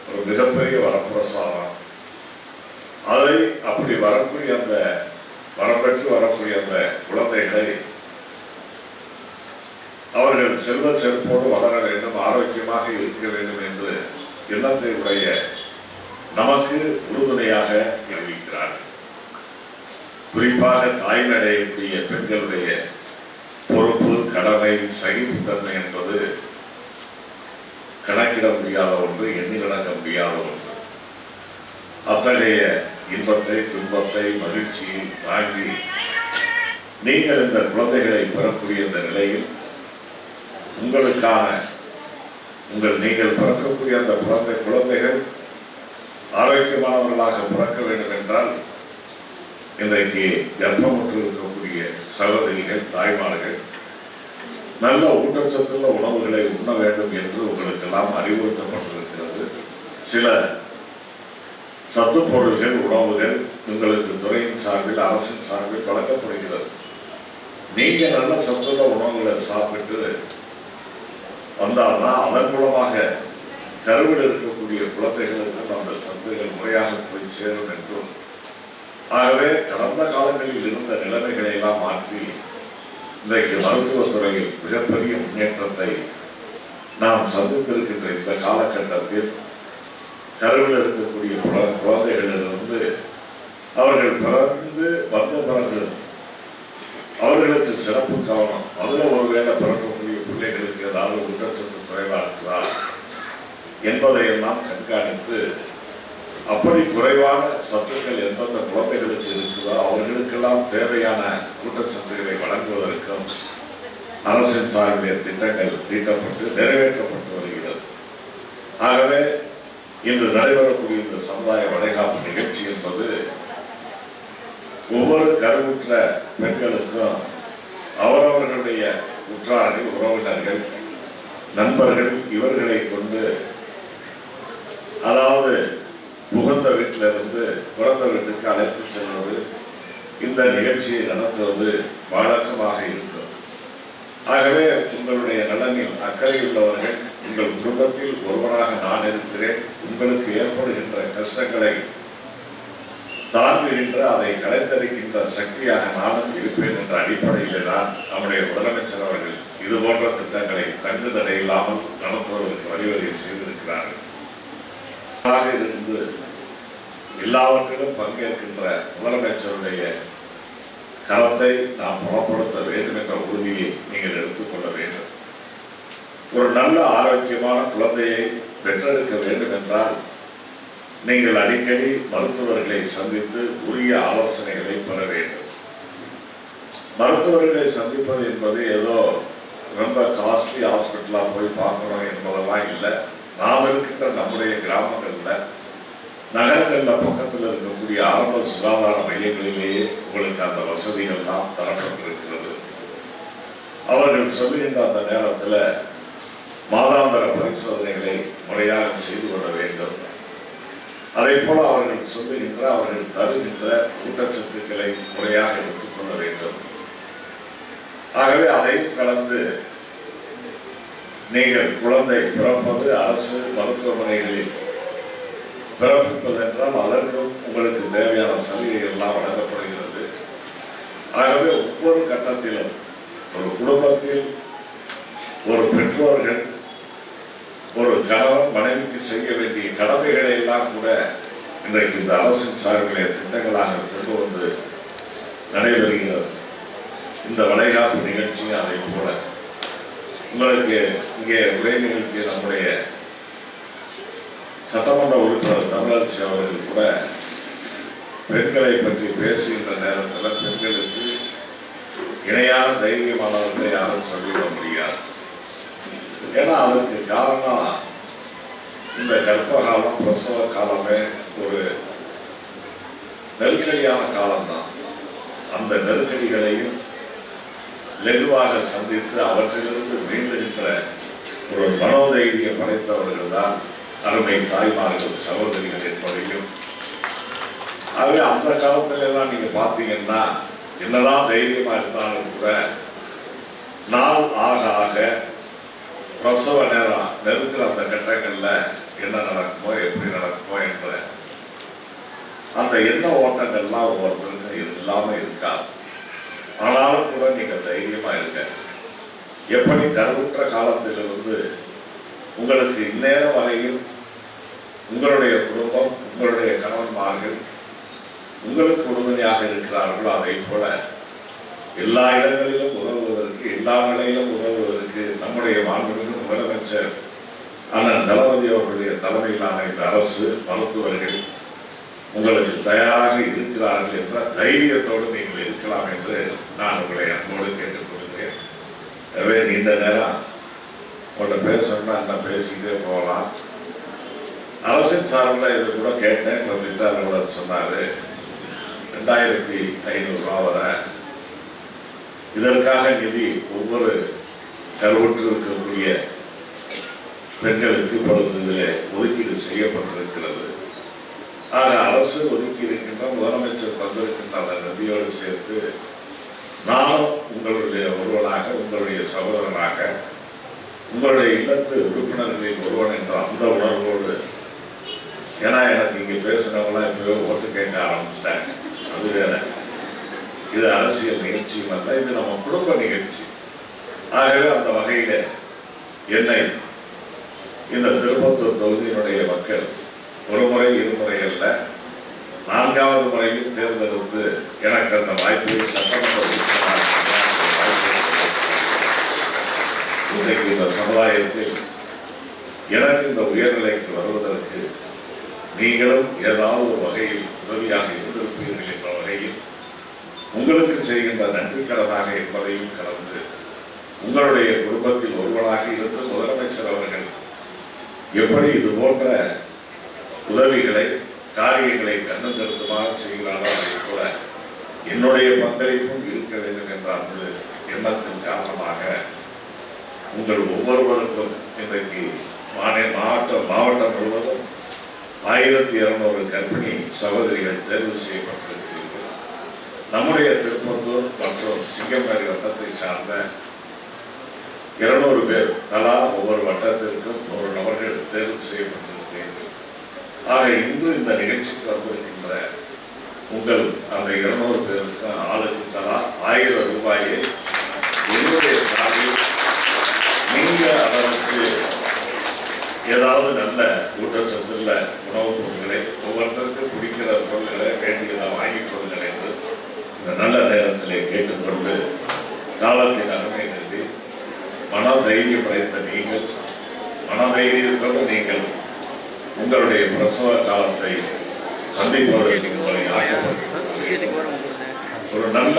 ஒரு மிகப்பெரிய வரப்பிரசாதம். அதை அப்படி வரக்கூடிய அந்த வரப்பெற்று வரக்கூடிய அந்த குழந்தைகளை அவர்கள் செல்வ செருப்போடு வளர வேண்டும், ஆரோக்கியமாக இருக்க வேண்டும் என்று எண்ணத்தை உடைய நமக்கு உறுதுணையாக அறிவிக்கிறார்கள். குறிப்பாக தாய்மடையக்கூடிய பெண்களுடைய பொறுப்பு, கடமை, சகிப்புத்தன்மை என்பது கணக்கிட முடியாத ஒன்று, எண்ணி நடக்க முடியாத ஒன்று. அத்தகைய இன்பத்தை, துன்பத்தை, மகிழ்ச்சியை வாங்கி நீங்கள் இந்த குழந்தைகளை பெறக்கூடிய இந்த நிலையில் உங்களுக்கான நீங்கள் பிறக்கக்கூடிய அந்த குழந்தைகள் ஆரோக்கியமானவர்களாக பிறக்க வேண்டும் என்றால் இன்றைக்கு கர்ப்பமுற்று இருக்கக்கூடிய சகோதரிகள், தாய்மார்கள் நல்ல ஊட்டச்சத்துள்ள உணவுகளை உண்ண வேண்டும் என்று உங்களுக்கெல்லாம் அறிவுறுத்தப்பட்டிருக்கிறது. சில சத்து பொருள்கள், உணவுகள் உங்களுக்கு துறையின் சார்பில், அரசின் சார்பில் வழங்கப்படுகிறது. நீங்க நல்ல சத்துள்ள உணவுகளை சாப்பிட்டு வந்தால்தான் அதன் மூலமாக கருவில் இருக்கக்கூடிய குழந்தைகளுக்கு அந்த சத்துகள் முறையாக போய் சேரும் என்றும், ஆகவே கடந்த காலங்களில் இருந்த நிலைமைகளை எல்லாம் மாற்றி இன்றைக்கு மருத்துவத்துறையில் மிகப்பெரிய முன்னேற்றத்தை நாம் சந்தித்திருக்கின்ற இந்த காலகட்டத்தில் கருவில் இருக்கக்கூடிய குழந்தைகளிலிருந்து அவர்கள் பிறந்து வந்த பிறகு அவர்களுக்கு சிறப்பு கவனம், அதில் ஒருவேளை பிறக்கக்கூடிய பிள்ளைகளுக்கு ஏதாவது ஊட்டச்சத்து குறைவாக இருக்குதா என்பதையெல்லாம் கண்காணித்து அப்படி குறைவான சத்துக்கள் எந்தெந்த குழந்தைகளுக்கு இருக்குதோ அவர்களுக்கெல்லாம் தேவையான ஊட்டச்சத்துக்களை வழங்குவதற்கும் அரசின் சார்பில் திட்டங்கள் தீட்டப்பட்டு நிறைவேற்றப்பட்டு வருகிறது. ஆகவே இன்று நடைபெறக்கூடிய இந்த சமுதாய வளைகாப்பு நிகழ்ச்சி என்பது ஒவ்வொரு கருவுற்ற பெண்களுக்கும் அவரவர்களுடைய உற்றார்கள், உறவினர்கள், நண்பர்கள் இவர்களை கொண்டு, அதாவது புகுந்த வீட்டிலிருந்து பிறந்த வீட்டுக்கு அழைத்து செல்வது, இந்த நிகழ்ச்சியை நடத்துவது வழக்கமாக இருக்கும். ஆகவே உங்களுடைய நலனில் அக்கறை உள்ளவர்கள், உங்கள் குடும்பத்தில் ஒருவராக நான் இருக்கிறேன், உங்களுக்கு ஏற்படுகின்ற கஷ்டங்களை தாங்குகின்ற, அதை கலைத்தறிக்கின்ற சக்தியாக நானும் இருப்பேன் என்ற அடிப்படையில் தான் நம்முடைய முதலமைச்சர் அவர்கள் இது போன்ற திட்டங்களை தங்கு தடை இல்லாமல் நடத்துவதற்கு வழிவகை செய்திருக்கிறார்கள். இருந்து எல்லாவற்றிலும் பங்கேற்கின்ற முதலமைச்சருடைய கரத்தை நாம் புலப்படுத்த வேண்டும் என்ற உறுதியை நீங்கள் எடுத்துக்கொள்ள வேண்டும். ஒரு நல்ல ஆரோக்கியமான குழந்தையை பெற்றெடுக்க வேண்டும் என்றால் நீங்கள் அடிக்கடி மருத்துவர்களை சந்தித்து உரிய ஆலோசனைகளை பெற வேண்டும். மருத்துவர்களை சந்திப்பது என்பது ஏதோ ரொம்ப காஸ்ட்லி ஹாஸ்பிட்டலாக போய் பார்க்கணும் என்பதெல்லாம் இல்லை. நாம் இருக்கின்ற நம்முடைய கிராமங்களில், நகரங்களில் பக்கத்தில் இருக்கக்கூடிய ஆரம்ப சுகாதார மையங்களிலேயே உங்களுக்கு அந்த வசதிகள்லாம் தரப்பட்டிருக்கிறது. அவர்கள் சொல்லுகின்ற அந்த நேரத்தில் மாதாந்திர பரிசோதனைகளை முறையாக செய்து கொள்ள வேண்டும். அதே போல அவர்கள் சொல்லுகின்ற, அவர்கள் தருகின்ற ஊட்டச்சத்துக்களை முறையாக எடுத்துக்கொள்ள வேண்டும். ஆகவே அதை கடந்து நீங்கள் குழந்தை பிறப்பது அரசு மருத்துவமனைகளில் பிறப்பிப்பது என்றால் அதற்கும் உங்களுக்கு தேவையான சலுகைகள் எல்லாம் வழங்கப்படுகிறது. ஆகவே ஒவ்வொரு கட்டத்திலும் ஒரு குடும்பத்தில் ஒரு பெற்றோர்கள், ஒரு கணவன் மனைவிக்கு செய்ய வேண்டிய கடமைகளை எல்லாம் கூட இன்றைக்கு இந்த அரசின் சார்பிலே திட்டங்களாக கொண்டு வந்து நடைபெறுகிறது. இந்த வளைகாப்பு நிகழ்ச்சியும் அதை போல உங்களுக்கு இங்கே உரை நிகழ்த்திய நம்முடைய சட்டமன்ற உறுப்பினர் தமிழரசி அவர்கள் கூட பெண்களை பற்றி பேசுகின்ற நேரத்தில் பெண்களுக்கு இணையான தைரியமானவர்களை யாரும் சொல்லிவிட முடியாது. ஏன்னா அதற்கு காரணம் இந்த கர்ப்பகாலம், பிரசவ காலமே ஒரு நெருக்கடியான காலம்தான். அந்த நெருக்கடிகளையும் லெகுவாக சந்தித்து அவற்றிலிருந்து மீண்டுகின்ற ஒரு மனோதைரியம் படைத்தவர்கள் தான் அருமை தாய்மார்கள், சகோதரிகள் என்பதையும். ஆகவே அந்த காலத்துல எல்லாம் நீங்க பார்த்தீங்கன்னா என்னதான் தைரியமா இருந்தாலும் கூட நாள் ஆக ஆக பிரசவ நேரம் நெருங்கிற அந்த கட்டங்கள்ல என்ன நடக்குமோ, எப்படி நடக்குமோ என்ற அந்த எண்ண ஓட்டங்கள்லாம் ஒவ்வொருத்தருக்கும் இல்லாம இருக்காது. ஆனாலும் கூட நீங்கள் தைரியமா இருக்க. எப்படி கருவுற்ற காலத்திலிருந்து உங்களுக்கு இந்நேரம் வரையில் உங்களுடைய குடும்பம், உங்களுடைய கணவன்மார்கள் உங்களுக்கு உறுதுணையாக இருக்கிறார்களோ அதை போல எல்லா இடங்களிலும் உதவுவதற்கு, எல்லா நிலையிலும் உதவுவதற்கு நம்முடைய மாண்புமிகு முதலமைச்சர் அண்ணன் தளபதி அவர்களுடைய தலைமையிலான இந்த அரசு, மருத்துவர்கள் உங்களுக்கு தயாராக இருக்கிறார்கள் என்ற தைரியத்தோடு நீங்கள் இருக்கலாம் என்று நான் உங்களை அன்போடு கேட்டுக்கொள்கிறேன். எனவே நீண்ட நேரம் உங்கள்கிட்ட பேசணும்னா என்ன பேசிக்கிட்டே போகலாம். அரசின் சார்பில் இது கூட கேட்டேன். இப்போ திட்ட அலுவலர் சொன்னார் 2500 ரூபா வர இதற்காக நிதி ஒவ்வொரு கருவுற்று இருக்கக்கூடிய பெண்களுக்கு இப்பொழுது இதில் ஒதுக்கீடு செய்யப்பட்டிருக்கிறது. ஆக அரசு ஒதுக்கி இருக்கின்ற முதலமைச்சர் தந்திருக்கின்ற அந்த நிதியோடு சேர்த்து நானும் உங்களுடைய ஒருவனாக, உங்களுடைய சகோதரனாக, உங்களுடைய இல்லத்து உறுப்பினர்களின் ஒருவன் என்ற அந்த உணர்வோடு, ஏன்னா எனக்கு இங்கே பேசுனவங்களாம் இப்போவே ஓட்டு கேட்க ஆரம்பிச்சிட்டாங்க. அது வேற, இது அரசியல் நிகழ்ச்சியும் அல்ல, இது நம்ம குடும்ப நிகழ்ச்சி. ஆகவே அந்த வகையில் என்னை இந்த திருப்பத்தூர் தொகுதியினுடைய மக்கள் ஒரு முறை இருமுறை அல்ல 4வது முறையில் தேர்ந்தெடுத்து எனக்கு அந்த வாய்ப்பை சட்டமன்ற இன்றைக்கு இந்த சமுதாயத்தில் எனக்கு இந்த உயர்நிலைக்கு வருவதற்கு நீங்களும் ஏதாவது ஒரு வகையில் உதவியாக இருந்திருப்பீர்கள் என்ற வகையில் உங்களுக்கு செய்கின்ற நன்றிக்கடனாக என்பதையும் கலந்து உங்களுடைய குடும்பத்தில் ஒருவராக இருந்து முதலமைச்சர் அவர்கள் எப்படி இது போன்ற உதவிகளை காரியங்களை கண்ணும் கருத்துமாக செய்கிறாரோ அதை போல என்னுடைய பங்களிப்பும் இருக்க வேண்டும் என்ற அந்த எண்ணத்தின் காரணமாக உங்கள் ஒவ்வொருவருக்கும் இன்றைக்கு மாவட்டம் முழுவதும் 1200 கர்ப்பிணி சகோதரிகள் தேர்வு செய்யப்பட்டிருக்கிறீர்கள். நம்முடைய திருப்பத்தூர் மற்றும் சிங்கம்நரி வட்டத்தை சார்ந்த 200 பேர் தலா ஒவ்வொரு வட்டத்திற்கும் 100 நபர்கள் தேர்வு செய்யப்பட்டிருக்கிறீர்கள். ஆக இன்று இந்த நிகழ்ச்சிக்கு வந்திருக்கின்ற உங்கள் அந்த 200 பேருக்கு ஆளுக்கு தலா 1000 ரூபாயை என்னுடைய சார்பில் நீங்க அதை வச்சு ஏதாவது நல்ல ஊட்டச்சத்துள்ள உணவுப் பொருட்களை ஒவ்வொருத்தருக்கு பிடிக்கிற பொருட்களை வேண்டியதை வாங்கிக் கொள்ளுங்கள் என்று இந்த நல்ல நேரத்திலே கேட்டுக்கொண்டு காலத்தின் அருமை கருதி மனதைரியம் படைத்த நீங்கள், மனதைரியத்தோடு நீங்கள் உங்களுடைய பிரசவ காலத்தை சந்திப்பதற்கு உங்களை ஆக்கப்பட்டிருக்கிறீர்கள். ஒரு நல்ல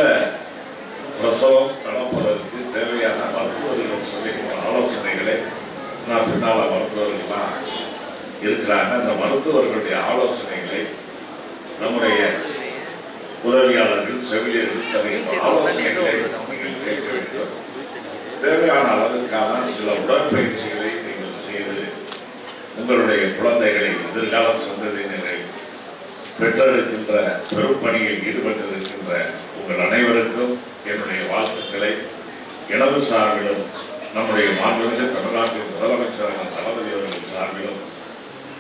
பிரசவம் நடப்பதற்கு தேவையான மருத்துவர்கள் சொல்லுகின்ற ஆலோசனைகளை நான் பின்னால் மருத்துவர்கள்லாம் இருக்கிறாங்க. அந்த மருத்துவர்களுடைய ஆலோசனைகளை நம்முடைய உதவியாளர்கள் செவிலியர்கள் தருகின்ற ஆலோசனைகளை நீங்கள் கேட்க வேண்டும். தேவையான அளவிற்கான சில உடற்பயிற்சிகளை நீங்கள் செய்து உங்களுடைய குழந்தைகளை எதிர்கால சந்ததியினரை பெற்றெடுக்கின்ற பெருப்பணியில் ஈடுபட்டிருக்கின்ற உங்கள் அனைவருக்கும் என்னுடைய வாழ்த்துக்களை எனது சார்பிலும் நம்முடைய மாண்புமிகு தமிழ்நாட்டின் முதலமைச்சரான தளபதி அவர்கள் சார்பிலும்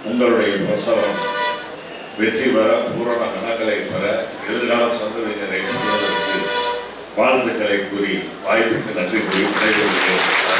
உங்களுடைய பிரசவம் வெற்றி பெற, பூரண நலங்களை பெற, எதிர்கால சந்ததியினரை பெறுவதற்கு வாழ்த்துக்களை கூறி வாய்ப்புக்கு நன்றி கூறி விடைபெறுகிறேன்.